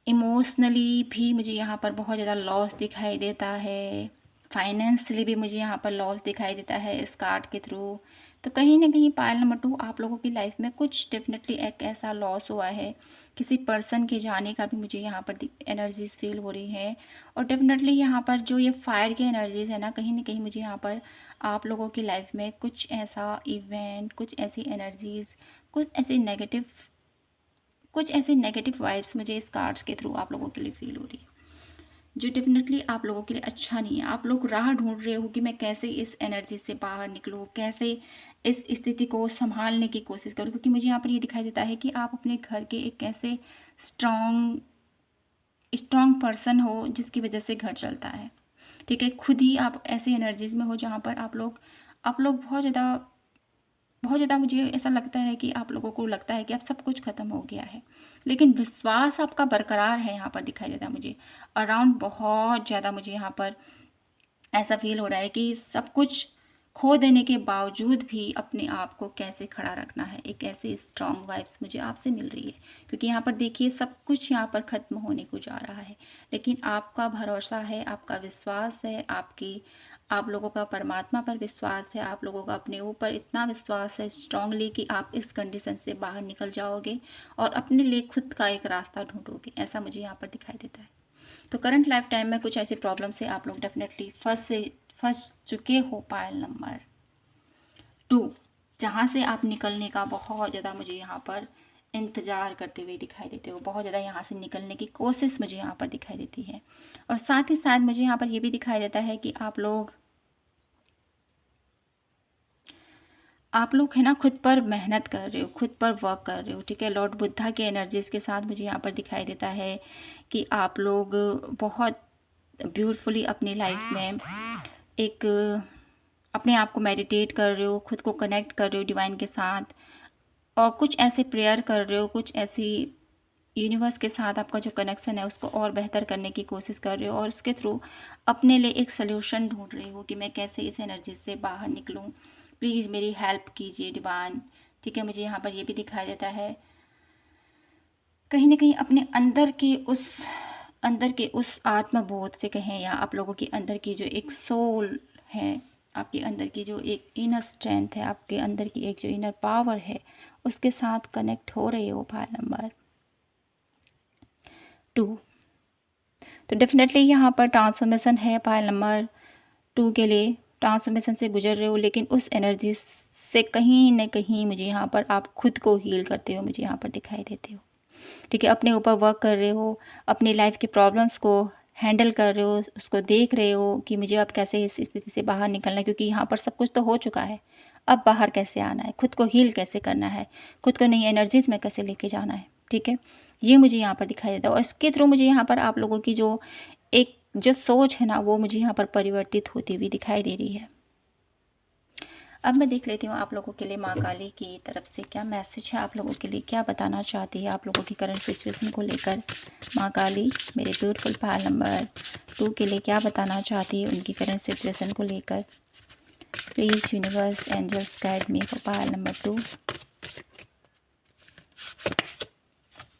इमोशनली भी मुझे यहाँ पर बहुत ज़्यादा लॉस दिखाई देता है, फाइनेंशियली भी मुझे यहाँ पर लॉस दिखाई देता है इस कार्ड के थ्रू। तो कहीं ना कहीं पायल नंबर 2 आप लोगों की लाइफ में कुछ डेफिनेटली एक ऐसा लॉस हुआ है, किसी पर्सन के जाने का भी मुझे यहाँ पर एनर्जीज फील हो रही है। और डेफिनेटली यहाँ पर जो ये फायर की एनर्जीज है ना कहीं मुझे यहाँ पर आप लोगों की लाइफ में कुछ ऐसा इवेंट, कुछ ऐसी एनर्जीज, कुछ ऐसे नेगेटिव वाइब्स मुझे इस कार्ड्स के थ्रू आप लोगों के लिए फील हो रही है, जो डेफिनेटली आप लोगों के लिए अच्छा नहीं है। आप लोग राह ढूंढ रहे हो कि मैं कैसे इस एनर्जी से बाहर निकलूँ, कैसे इस स्थिति को संभालने की कोशिश करूँ, क्योंकि मुझे यहाँ पर ये दिखाई देता है कि आप अपने घर के एक ऐसे स्ट्रॉन्ग पर्सन हो जिसकी वजह से घर चलता है। ठीक है, खुद ही आप ऐसे एनर्जीज में हो जहाँ पर आप लोग बहुत ज़्यादा मुझे ऐसा लगता है कि आप लोगों को लगता है कि अब सब कुछ ख़त्म हो गया है, लेकिन विश्वास आपका बरकरार है यहाँ पर दिखाई देता है मुझे अराउंड। बहुत ज़्यादा मुझे यहाँ पर ऐसा फील हो रहा है कि सब कुछ खो देने के बावजूद भी अपने आप को कैसे खड़ा रखना है, एक ऐसे स्ट्रॉन्ग वाइब्स मुझे आपसे मिल रही है। क्योंकि यहाँ पर देखिए सब कुछ यहाँ पर ख़त्म होने को जा रहा है, लेकिन आपका भरोसा है, आपका विश्वास है, आप लोगों का परमात्मा पर विश्वास है, आप लोगों का अपने ऊपर इतना विश्वास है स्ट्रांगली कि आप इस कंडीशन से बाहर निकल जाओगे और अपने लिए खुद का एक रास्ता ढूंढोगे, ऐसा मुझे यहाँ पर दिखाई देता है। तो करंट लाइफ टाइम में कुछ ऐसी प्रॉब्लम से आप लोग डेफिनेटली फंस चुके हो पायल नंबर 2, जहाँ से आप निकलने का बहुत ज़्यादा मुझे यहाँ पर इंतज़ार करते हुए दिखाई देते हो, बहुत ज़्यादा यहाँ से निकलने की कोशिश मुझे यहाँ पर दिखाई देती है। और साथ ही साथ मुझे यहाँ पर ये भी दिखाई देता है कि आप लोग है ना खुद पर मेहनत कर रहे हो, खुद पर वर्क कर रहे हो। ठीक है, लॉर्ड बुद्धा के एनर्जीज़ के साथ मुझे यहाँ पर दिखाई देता है कि आप लोग बहुत ब्यूटीफुली अपनी लाइफ में एक अपने आप को मेडिटेट कर रहे हो, खुद को कनेक्ट कर रहे हो डिवाइन के साथ, और कुछ ऐसे प्रेयर कर रहे हो, कुछ ऐसी यूनिवर्स के साथ आपका जो कनेक्शन है उसको और बेहतर करने की कोशिश कर रहे हो, और उसके थ्रू अपने लिए एक सल्यूशन ढूंढ रहे हो कि मैं कैसे इस एनर्जी से बाहर निकलूं, प्लीज़ मेरी हेल्प कीजिए डिवाइन। ठीक है, मुझे यहाँ पर ये भी दिखाई देता है कहीं ना कहीं अपने अंदर के उस आत्मबोध से कहें, या आप लोगों के अंदर की जो एक सोल है, आपके अंदर की जो एक इनर स्ट्रेंथ है, आपके अंदर की एक जो इनर पावर है, उसके साथ कनेक्ट हो रहे हो पायल नंबर 2। तो डेफिनेटली यहाँ पर ट्रांसफॉर्मेशन है पायल नंबर 2 के लिए, ट्रांसफॉर्मेशन से गुजर रहे हो, लेकिन उस एनर्जी से कहीं ना कहीं मुझे यहाँ पर आप खुद को हील करते हो मुझे यहाँ पर दिखाई देते हो। ठीक है, अपने ऊपर वर्क कर रहे हो, अपनी लाइफ के प्रॉब्लम्स को हैंडल कर रहे हो, उसको देख रहे हो कि मुझे अब कैसे इस स्थिति से बाहर निकलना है, क्योंकि यहाँ पर सब कुछ तो हो चुका है, अब बाहर कैसे आना है, खुद को हील कैसे करना है, खुद को नई एनर्जीज में कैसे लेके जाना है। ठीक है, ये मुझे यहाँ पर दिखाई देता है, और इसके थ्रू मुझे यहाँ पर आप लोगों की जो सोच है ना वो मुझे यहाँ पर परिवर्तित होती हुई दिखाई दे रही है। अब मैं देख लेती हूँ आप लोगों के लिए माँ काली की तरफ से क्या मैसेज है, आप लोगों के लिए क्या बताना चाहती है, आप लोगों की करंट सिचुएशन को लेकर माँ काली मेरे ब्यूटीफुल पायल नंबर 2 के लिए क्या बताना चाहती है उनकी करंट सिचुएशन को लेकर। Please universe angels guide me for Payal number 2।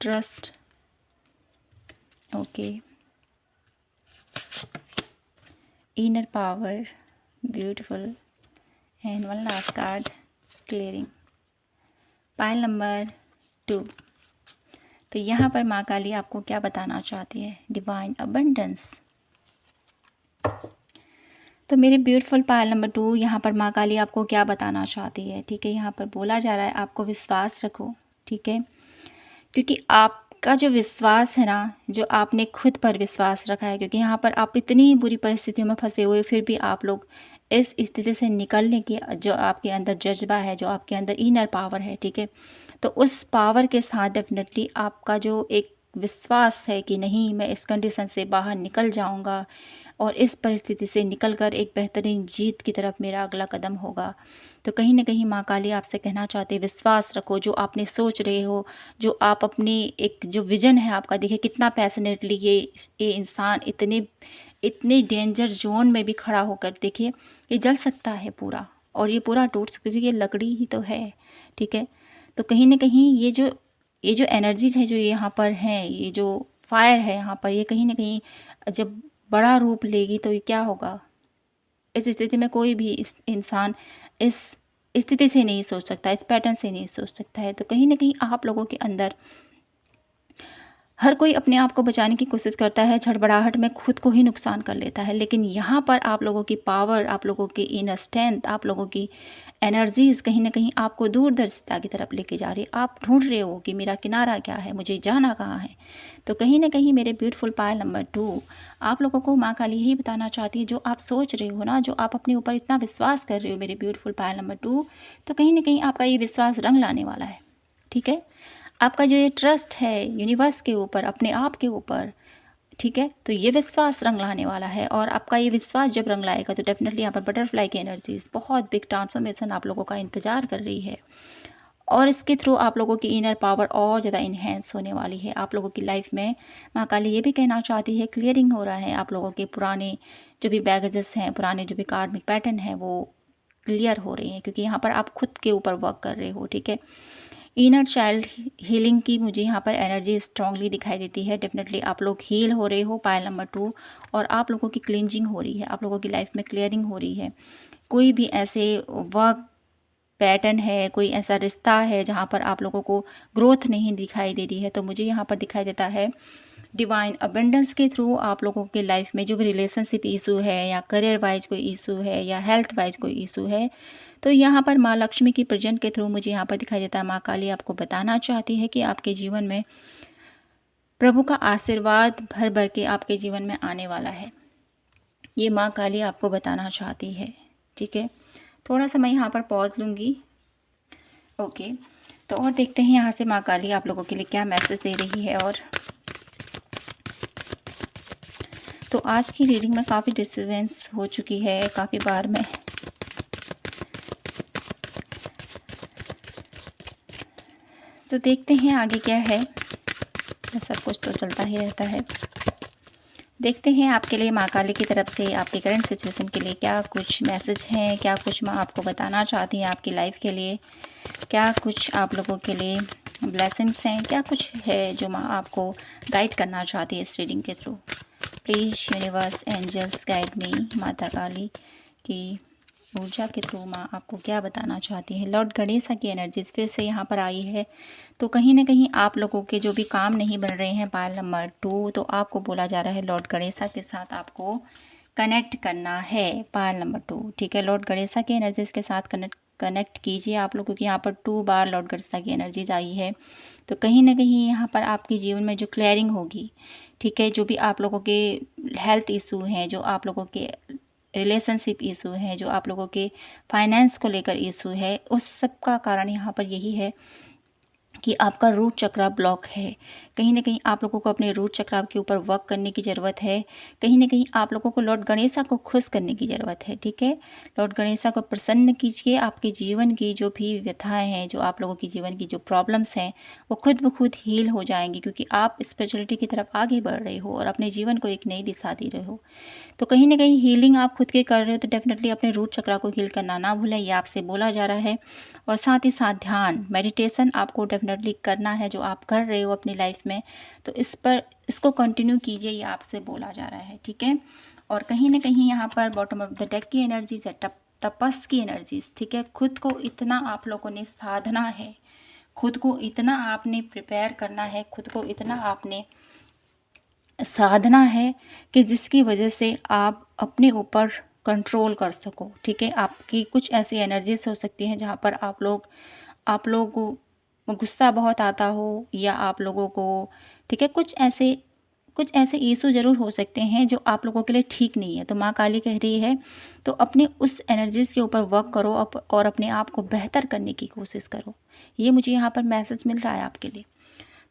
Trust, okay, inner power, beautiful, and one last card clearing. Payal number 2, तो यहाँ पर माँ काली आपको क्या बताना चाहती है, डिवाइन अबंडेंस। तो मेरे ब्यूटीफुल पायल नंबर 2 यहाँ पर माँ काली आपको क्या बताना चाहती है। ठीक है, यहाँ पर बोला जा रहा है आपको विश्वास रखो। ठीक है, क्योंकि आपका जो विश्वास है ना, जो आपने खुद पर विश्वास रखा है, क्योंकि यहाँ पर आप इतनी बुरी परिस्थितियों में फंसे हुए फिर भी आप लोग इस स्थिति से निकलने की जो आपके अंदर जज्बा है, जो आपके अंदर इनर पावर है, ठीक है, तो उस पावर के साथ डेफिनेटली आपका जो एक विश्वास है कि नहीं मैं इस कंडीशन से बाहर निकल जाऊंगा और इस परिस्थिति से निकलकर एक बेहतरीन जीत की तरफ मेरा अगला कदम होगा। तो कहीं न कहीं माँ काली आपसे कहना चाहते हैं, विश्वास रखो, जो आपने सोच रहे हो, जो आप अपनी एक जो विज़न है आपका, देखिए कितना पैशनेटली ये इंसान इतने इतने डेंजर ज़ोन में भी खड़ा होकर देखिए, ये जल सकता है पूरा, और ये पूरा टूट सकता है क्योंकि ये लकड़ी ही तो है, ठीक है। तो कहीं न कहीं ये जो एनर्जीज़ है जो यहाँ पर हैं, ये जो फायर है यहाँ पर, ये कहीं न कहीं जब बड़ा रूप लेगी तो ये क्या होगा? इस स्थिति में कोई भी इस इंसान इस स्थिति से नहीं सोच सकता, इस पैटर्न से नहीं सोच सकता है। तो कहीं न कहीं आप लोगों के अंदर हर कोई अपने आप को बचाने की कोशिश करता है, झड़बड़ाहट में खुद को ही नुकसान कर लेता है। लेकिन यहाँ पर आप लोगों की पावर, आप लोगों की इनर स्ट्रेंथ, आप लोगों की एनर्जीज़ कहीं न कहीं आपको दूरदर्शिता की तरफ लेके जा रही है। आप ढूँढ रहे हो कि मेरा किनारा क्या है, मुझे जाना कहाँ है। तो कहीं न कहीं मेरे ब्यूटीफुल पायल नंबर 2, आप लोगों को माँ काली यही बताना चाहती है, जो आप सोच रहे हो ना, जो आप अपने ऊपर इतना विश्वास कर रहे हो मेरे ब्यूटीफुल पायल नंबर 2, तो कहीं न कहीं आपका ये विश्वास रंग लाने वाला है, ठीक है। आपका जो ये ट्रस्ट है यूनिवर्स के ऊपर, अपने आप के ऊपर, ठीक है, तो ये विश्वास रंग लाने वाला है। और आपका ये विश्वास जब रंग लाएगा तो डेफिनेटली यहाँ पर बटरफ्लाई की एनर्जीज, बहुत बिग ट्रांसफॉर्मेशन आप लोगों का इंतजार कर रही है, और इसके थ्रू आप लोगों की इनर पावर और ज़्यादा इन्हेंस होने वाली है। आप लोगों की लाइफ में माँ काली ये भी कहना चाहती है, क्लियरिंग हो रहा है, आप लोगों के पुराने जो भी बैगेजेस हैं, पुराने जो भी कार्मिक पैटर्न है, वो क्लियर हो रहे हैं, क्योंकि यहाँ पर आप खुद के ऊपर वर्क कर रहे हो, ठीक है। इनर चाइल्ड हीलिंग की मुझे यहाँ पर एनर्जी स्ट्रांगली दिखाई देती है। डेफिनेटली आप लोग हील हो रहे हो, पायल नंबर 2, और आप लोगों की क्लिनजिंग हो रही है, आप लोगों की लाइफ में क्लियरिंग हो रही है। कोई भी ऐसे वर्क पैटर्न है, कोई ऐसा रिश्ता है जहाँ पर आप लोगों को ग्रोथ नहीं दिखाई दे रही है, तो मुझे यहाँ पर दिखाई देता है डिवाइन अबेंडेंस के थ्रू आप लोगों के लाइफ में जो भी रिलेशनशिप इशू है, या करियर वाइज कोई इशू है, या हेल्थ वाइज कोई इशू है, तो यहाँ पर माँ लक्ष्मी की प्रेजेंट के थ्रू मुझे यहाँ पर दिखाई देता है, माँ काली आपको बताना चाहती है कि आपके जीवन में प्रभु का आशीर्वाद भर भर के आपके जीवन में आने वाला है। ये माँ काली आपको बताना चाहती है, ठीक है। थोड़ा सा मैं यहाँ पर पॉज लूँगी, ओके। तो और देखते हैं यहाँ से माँ काली आप लोगों के लिए क्या मैसेज दे रही है। और तो आज की रीडिंग में काफ़ी डिस्टर्बेंस हो चुकी है, काफ़ी बार मैं तो देखते हैं आगे क्या है। सब कुछ तो चलता ही रहता है। देखते हैं आपके लिए माँ काली की तरफ से आपकी करंट सिचुएशन के लिए क्या कुछ मैसेज हैं, क्या कुछ माँ आपको बताना चाहती हैं आपकी लाइफ के लिए, क्या कुछ आप लोगों के लिए ब्लेसिंग्स हैं, क्या कुछ है जो माँ आपको गाइड करना चाहती है इस रीडिंग के थ्रू। Please universe angels guide me, माता काली की ऊर्जा के थ्रू माँ आपको क्या बताना चाहती है। लॉर्ड गणेशा की एनर्जीज फिर से यहाँ पर आई है। तो कहीं ना कहीं आप लोगों के जो भी काम नहीं बन रहे हैं, पायल नंबर 2, तो आपको बोला जा रहा है लॉर्ड गणेशा के साथ आपको कनेक्ट करना है, पायल नंबर 2, ठीक है। लॉर्ड गणेशा की एनर्जीज के साथ कनेक्ट कीजिए आप लोगों की। यहाँ पर 2 बार लॉर्ड गणेशा की एनर्जीज आई है। तो कहीं ना कहीं यहाँ पर आपके जीवन में जो क्लियरिंग होगी, ठीक है, जो भी आप लोगों के हेल्थ इशू हैं, जो आप लोगों के रिलेशनशिप इशू है, जो आप लोगों के फाइनेंस को लेकर इशू है, उस सब का कारण यहाँ पर यही है कि आपका रूट चक्र ब्लॉक है। कहीं ना कहीं आप लोगों को अपने रूट चक्र के ऊपर वर्क करने की ज़रूरत है। कहीं ना कहीं आप लोगों को लॉर्ड गणेशा को खुश करने की ज़रूरत है, ठीक है। लॉर्ड गणेशा को प्रसन्न कीजिए। आपके जीवन की जो भी व्यथाएं हैं, जो आप लोगों की जीवन की जो प्रॉब्लम्स हैं, वो खुद ब खुद हील हो जाएंगी, क्योंकि आप स्पिरिचुअलिटी की तरफ आगे बढ़ रहे हो और अपने जीवन को एक नई दिशा दे रहे हो। तो कहीं ना कहीं हीलिंग आप खुद के कर रहे हो, तो डेफिनेटली अपने रूट चक्र को हील करना ना भूलें, ये आपसे बोला जा रहा है। और साथ ही साथ ध्यान, मेडिटेशन आपको डेफिनेटली करना है, जो आप कर रहे हो अपनी लाइफ में, तो इसको कंटिन्यू कीजिए, ये आपसे बोला जा रहा है, ठीक है। और कहीं ना कहीं यहाँ पर बॉटम ऑफ द डेक की एनर्जीज है, तपस की एनर्जीज, ठीक है। खुद को इतना आप लोगों ने साधना है, खुद को इतना आपने प्रिपेयर करना है, खुद को इतना आपने साधना है कि जिसकी वजह से आप अपने ऊपर कंट्रोल कर सको, ठीक है। आपकी कुछ ऐसी एनर्जीज हो सकती हैं जहाँ पर आप लोगों को गुस्सा बहुत आता हो, या आप लोगों को, ठीक है, कुछ ऐसे इशू ज़रूर हो सकते हैं जो आप लोगों के लिए ठीक नहीं है। तो माँ काली कह रही है, तो अपने उस एनर्जीज़ के ऊपर वर्क करो और अपने आप को बेहतर करने की कोशिश करो। ये मुझे यहाँ पर मैसेज मिल रहा है आपके लिए।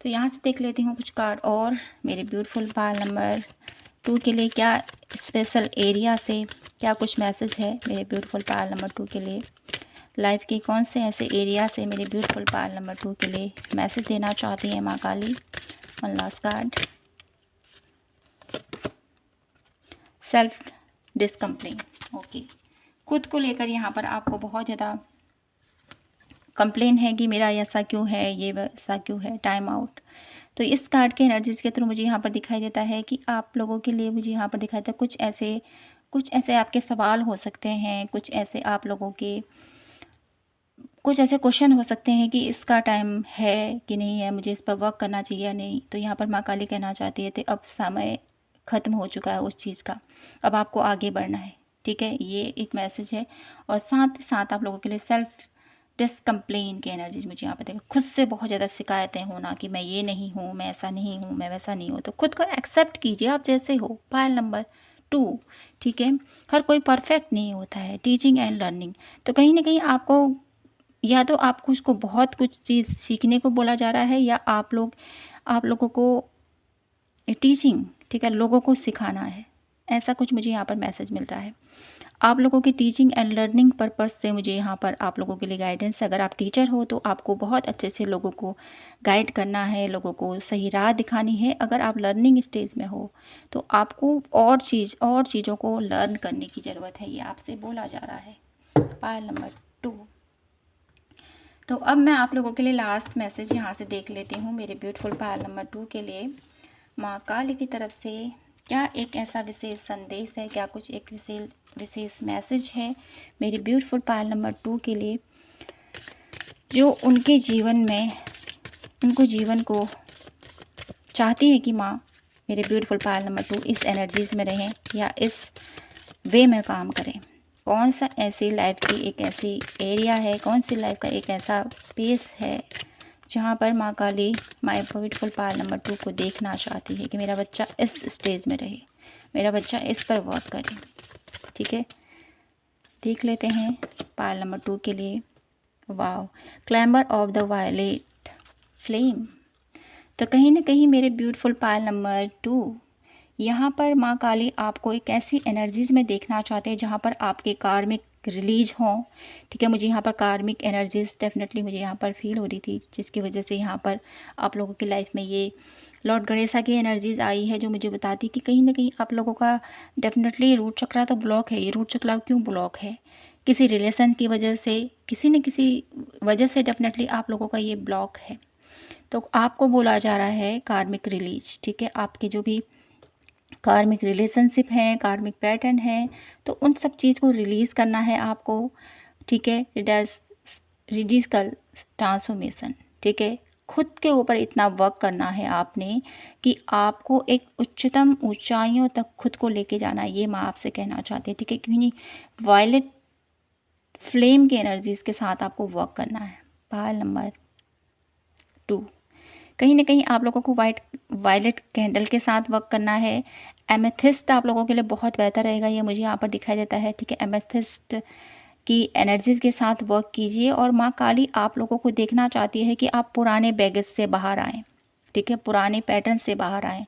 तो यहाँ से देख लेती हूँ कुछ कार्ड और मेरे ब्यूटीफुल पायल नंबर 2 के लिए क्या स्पेशल एरिया से क्या कुछ मैसेज है मेरे ब्यूटीफुल पायल नंबर 2 के लिए। लाइफ के कौन से ऐसे एरिया से मेरे ब्यूटीफुल पायल नंबर 2 के लिए मैसेज देना चाहती हैं माँ Kali. One last card, self discipline. Okay, खुद को लेकर यहाँ पर आपको बहुत ज़्यादा कंप्लेन है कि मेरा ऐसा क्यों है, ये वैसा क्यों है, टाइम आउट। तो इस कार्ड के एनर्जीज़ के थ्रू मुझे यहाँ पर दिखाई देता है कि आप लोगों के लिए मुझे यहाँ पर दिखाई देता है कुछ ऐसे आपके सवाल हो सकते हैं, कुछ ऐसे आप लोगों के कुछ ऐसे क्वेश्चन हो सकते हैं कि इसका टाइम है कि नहीं है, मुझे इस पर वर्क करना चाहिए या नहीं। तो यहाँ पर माँ काली कहना चाहती है कि अब समय ख़त्म हो चुका है उस चीज़ का, अब आपको आगे बढ़ना है। ठीक है, ये एक मैसेज है। और साथ ही साथ आप लोगों के लिए सेल्फ डिस्कम्प्लेन की एनर्जीज मुझे यहाँ पर देखा, खुद से बहुत ज़्यादा शिकायतें होना कि मैं ये नहीं हूँ, मैं ऐसा नहीं हूँ, मैं वैसा नहीं हूँ। तो खुद को एक्सेप्ट कीजिए आप जैसे हो। पायल नंबर 2, ठीक है, हर कोई परफेक्ट नहीं होता है। टीचिंग एंड लर्निंग, तो कहीं ना कहीं आपको या तो आपको उसको बहुत कुछ चीज़ सीखने को बोला जा रहा है, या आप लोगों को टीचिंग, ठीक है, लोगों को सिखाना है। ऐसा कुछ मुझे यहाँ पर मैसेज मिल रहा है। आप लोगों की टीचिंग एंड लर्निंग पर्पस से मुझे यहाँ पर आप लोगों के लिए गाइडेंस। अगर आप टीचर हो तो आपको बहुत अच्छे से लोगों को गाइड करना है, लोगों को सही राह दिखानी है। अगर आप लर्निंग स्टेज में हो तो आपको और चीज़ों को लर्न करने की ज़रूरत है, ये आपसे बोला जा रहा है। पायल नंबर 2। तो अब मैं आप लोगों के लिए लास्ट मैसेज यहाँ से देख लेती हूँ मेरे ब्यूटीफुल पायल नंबर 2 के लिए। माँ काली की तरफ से क्या एक ऐसा विशेष संदेश है, क्या कुछ एक विशेष मैसेज है मेरे ब्यूटीफुल पायल नंबर 2 के लिए, जो उनके जीवन को चाहती है कि माँ मेरे ब्यूटीफुल पायल नंबर 2 इस एनर्जीज़ में रहें या इस वे में काम करें। कौन सा ऐसी लाइफ की एक ऐसी एरिया है, कौन सी लाइफ का एक ऐसा पेस है जहाँ पर माँ काली माय ब्यूटीफुल पायल नंबर 2 को देखना चाहती है कि मेरा बच्चा इस स्टेज में रहे, मेरा बच्चा इस पर वर्क करे। ठीक है, देख लेते हैं पायल नंबर 2 के लिए। Wow, climber of the violet flame. तो कहीं ना कहीं मेरे ब्यूटीफुल पायल नंबर 2 यहाँ पर माँ काली आपको एक ऐसी एनर्जीज़ में देखना चाहते हैं जहाँ पर आपके कार्मिक रिलीज हों। ठीक है, मुझे यहाँ पर कार्मिक एनर्जीज़ डेफिनेटली मुझे यहाँ पर फील हो रही थी, जिसकी वजह से यहाँ पर आप लोगों की लाइफ में ये लॉर्ड गणेशा की एनर्जीज़ आई है, जो मुझे बताती कि कहीं ना कहीं आप लोगों का डेफिनेटली रूट चक्रा तो ब्लॉक है। ये रूट चक्रा क्यों ब्लॉक है? किसी रिलेशन की वजह से, किसी न किसी वजह से डेफिनेटली आप लोगों का ये ब्लॉक है। तो आपको बोला जा रहा है कार्मिक रिलीज। ठीक है, आपके जो भी कार्मिक रिलेशनशिप हैं, कार्मिक पैटर्न है, तो उन सब चीज़ को रिलीज़ करना है आपको। ठीक है, रेडिकल ट्रांसफॉर्मेशन। ठीक है, खुद के ऊपर इतना वर्क करना है आपने कि आपको एक उच्चतम ऊंचाइयों तक खुद को लेके जाना है, ये माँ आपसे कहना चाहती है। ठीक है, क्योंकि वायलेट फ्लेम के एनर्जीज़ के साथ आपको वर्क करना है। पायल नंबर 2, कहीं ना कहीं आप लोगों को वायलेट कैंडल के साथ वर्क करना है। एमेथिस्ट आप लोगों के लिए बहुत बेहतर रहेगा, ये मुझे यहाँ पर दिखाई देता है। ठीक है, एमेथिस्ट की एनर्जीज़ के साथ वर्क कीजिए। और माँ काली आप लोगों को देखना चाहती है कि आप पुराने बैगेज से बाहर आएँ। ठीक है, पुराने पैटर्न से बाहर आएँ,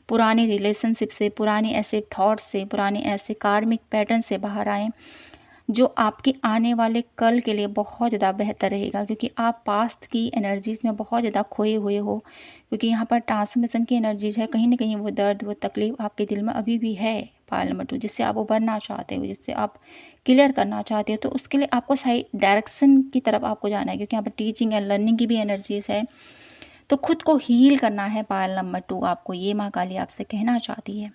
पुराने रिलेशनशिप से, पुराने ऐसे थॉट्स से, पुराने ऐसे कार्मिक पैटर्न से बाहर आएँ जो आपके आने वाले कल के लिए बहुत ज़्यादा बेहतर रहेगा। क्योंकि आप पास्ट की एनर्जीज़ में बहुत ज़्यादा खोए हुए हो, क्योंकि यहाँ पर ट्रांसफॉर्मेशन की एनर्जीज़ है। कहीं ना कहीं वो दर्द, वो तकलीफ़ आपके दिल में अभी भी है पायल नंबर 2, जिससे आप उभरना चाहते हो, जिससे आप क्लियर करना चाहते हो। तो उसके लिए आपको सही डायरेक्शन की तरफ आपको जाना है, क्योंकि यहाँ पर टीचिंग एंड लर्निंग की भी एनर्जीज़ है। तो खुद को हील करना है पायल नंबर 2 आपको, ये माँ काली आपसे कहना चाहती है।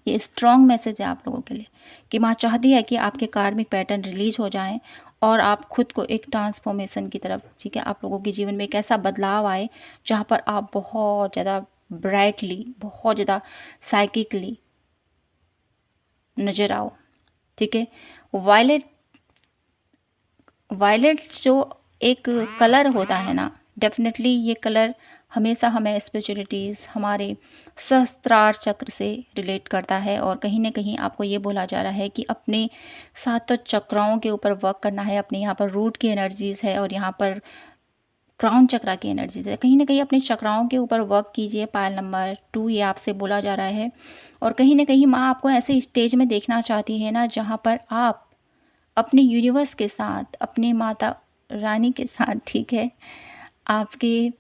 ये स्ट्रॉन्ग मैसेज है आप लोगों के लिए कि माँ चाहती है कि आपके कार्मिक पैटर्न रिलीज हो जाएं और आप खुद को एक ट्रांसफॉर्मेशन की तरफ, ठीक है, आप लोगों के जीवन में एक ऐसा बदलाव आए जहाँ पर आप बहुत ज़्यादा ब्राइटली, बहुत ज़्यादा साइकिकली नज़र आओ। ठीक है, वायलेट जो एक कलर होता है ना, डेफिनेटली ये कलर हमेशा हमें स्पिरिचुअलिटीज़, हमारे सहस्त्रार चक्र से रिलेट करता है। और कहीं ना कहीं आपको ये बोला जा रहा है कि अपने सात चक्राओं के ऊपर वर्क करना है। अपने यहाँ पर रूट की एनर्जीज़ है और यहाँ पर क्राउन चक्रा की एनर्जी से कहीं ना कहीं अपने चक्राओं के ऊपर वर्क कीजिए। पायल नंबर 2 ये आपसे बोला जा रहा है। और कहीं ना कहीं माँ आपको ऐसे स्टेज में देखना चाहती है ना, जहाँ पर आप अपने यूनिवर्स के साथ, अपने माता रानी के साथ, ठीक है, आपके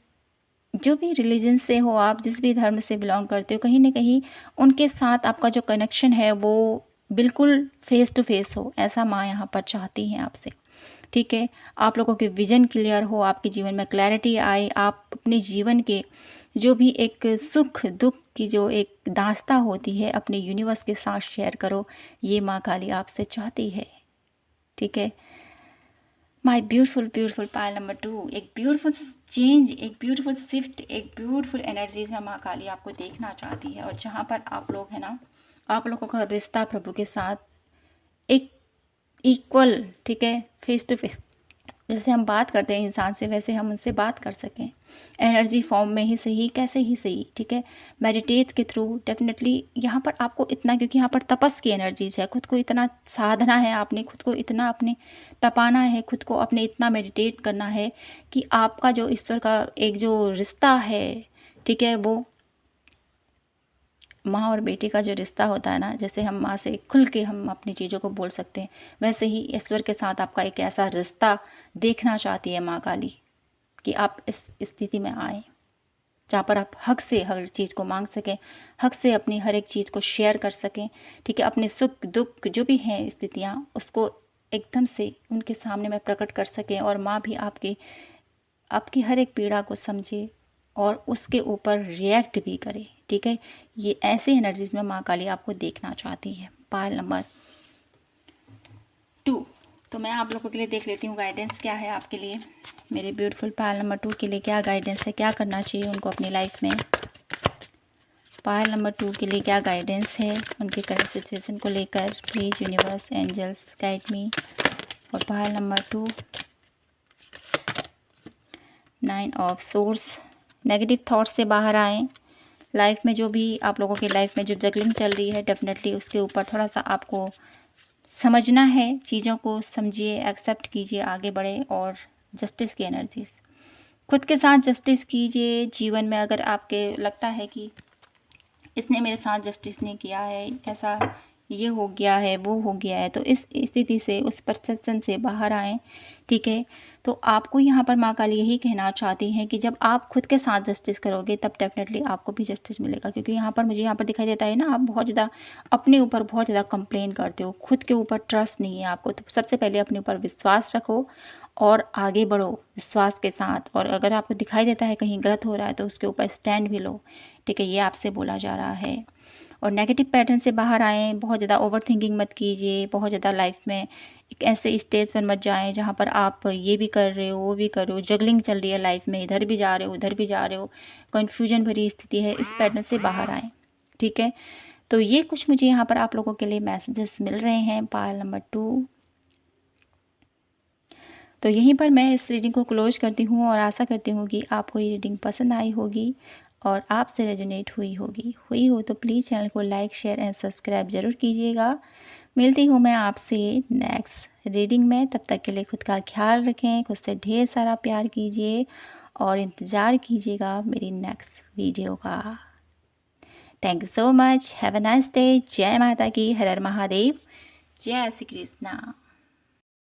जो भी रिलीजन से हो, आप जिस भी धर्म से बिलोंग करते हो, कहीं ना कहीं उनके साथ आपका जो कनेक्शन है वो बिल्कुल फेस टू फेस हो, ऐसा माँ यहाँ पर चाहती हैं आपसे। ठीक है, आप लोगों के विजन क्लियर हो, आपके जीवन में क्लैरिटी आए, आप अपने जीवन के जो भी एक सुख दुख की जो एक दास्तां होती है अपने यूनिवर्स के साथ शेयर करो, ये माँ काली आपसे चाहती है। ठीक है, my beautiful beautiful pile number 2, एक ब्यूटीफुल चेंज, एक ब्यूटीफुल शिफ्ट, एक ब्यूटीफुल एनर्जीज में माँ काली आपको देखना चाहती है। और जहाँ पर आप लोग हैं ना, आप लोगों का रिश्ता प्रभु के साथ एक इक्वल, ठीक है, फेस टू फेस जैसे हम बात करते हैं इंसान से, वैसे हम उनसे बात कर सकें, एनर्जी फॉर्म में ही सही, कैसे ही सही। ठीक है, मेडिटेट के थ्रू डेफिनेटली यहाँ पर आपको इतना, क्योंकि यहाँ पर तपस की एनर्जीज है, खुद को इतना साधना है, आपने खुद को इतना अपने तपाना है, खुद को अपने इतना मेडिटेट करना है कि आपका जो ईश्वर का एक जो रिश्ता है, ठीक है, वो माँ और बेटे का जो रिश्ता होता है ना, जैसे हम माँ से खुल के हम अपनी चीज़ों को बोल सकते हैं, वैसे ही ईश्वर के साथ आपका एक ऐसा रिश्ता देखना चाहती है माँ काली कि आप इस स्थिति में आए जहाँ पर आप हक से हर चीज़ को मांग सकें, हक से अपनी हर एक चीज़ को शेयर कर सकें। ठीक है, अपने सुख दुख जो भी हैं स्थितियाँ, उसको एकदम से उनके सामने में प्रकट कर सकें, और माँ भी आपकी हर एक पीड़ा को समझे और उसके ऊपर रिएक्ट भी करे। ठीक है, ये ऐसे एनर्जीज में माँ काली आपको देखना चाहती है। पायल नंबर 2, तो मैं आप लोगों के लिए देख लेती हूँ गाइडेंस क्या है आपके लिए। मेरे ब्यूटीफुल पायल नंबर 2 के लिए क्या गाइडेंस है, क्या करना चाहिए उनको अपनी लाइफ में। पायल नंबर 2 के लिए क्या गाइडेंस है उनके करंट सिचुएशन को लेकर, please universe angels guide me. और pile number 2, 9 of source, negative thoughts से बाहर आएँ। लाइफ में जो भी आप लोगों की लाइफ में जो जगलिंग चल रही है, डेफिनेटली उसके ऊपर थोड़ा सा आपको समझना है, चीज़ों को समझिए, एक्सेप्ट कीजिए, आगे बढ़े। और जस्टिस की एनर्जीज, खुद के साथ जस्टिस कीजिए। जीवन में अगर आपके लगता है कि इसने मेरे साथ जस्टिस नहीं किया है, ऐसा ये हो गया है, वो हो गया है, तो इस स्थिति से, उस परसेप्शन से बाहर आएँ। ठीक है, तो आपको यहाँ पर माँ काली यही कहना चाहती हैं कि जब आप खुद के साथ जस्टिस करोगे तब डेफिनेटली आपको भी जस्टिस मिलेगा। क्योंकि यहाँ पर मुझे यहाँ पर दिखाई देता है ना, आप बहुत ज़्यादा अपने ऊपर बहुत ज़्यादा कंप्लेन करते हो, खुद के ऊपर ट्रस्ट नहीं है आपको। तो सबसे पहले अपने ऊपर विश्वास रखो और आगे बढ़ो विश्वास के साथ। और अगर आपको दिखाई देता है कहीं गलत हो रहा है तो उसके ऊपर स्टैंड भी लो। ठीक है, ये आपसे बोला जा रहा है। और नेगेटिव पैटर्न से बाहर आएँ, बहुत ज़्यादा ओवर थिंकिंग मत कीजिए, बहुत ज़्यादा लाइफ में एक ऐसे स्टेज पर मत जाएं जहाँ पर आप ये भी कर रहे हो, वो भी कर रहे हो, जगलिंग चल रही है लाइफ में, इधर भी जा रहे हो, उधर भी जा रहे हो, कन्फ्यूजन भरी स्थिति है, इस पैटर्न से बाहर आएँ। ठीक है, तो ये कुछ मुझे यहाँ पर आप लोगों के लिए मैसेजेस मिल रहे हैं। पायल नंबर 2, तो यहीं पर मैं इस रीडिंग को क्लोज करती हूँ और आशा करती हूँ कि आपको ये रीडिंग पसंद आई होगी और आपसे रेजोनेट हुई हो तो प्लीज़ चैनल को लाइक शेयर एंड सब्सक्राइब ज़रूर कीजिएगा। मिलती हूँ मैं आपसे नेक्स्ट रीडिंग में, तब तक के लिए खुद का ख्याल रखें, खुद से ढेर सारा प्यार कीजिए और इंतज़ार कीजिएगा मेरी नेक्स्ट वीडियो का। Thank you so much, have a nice day. जय माता की, हर हर महादेव, जय श्री कृष्णा।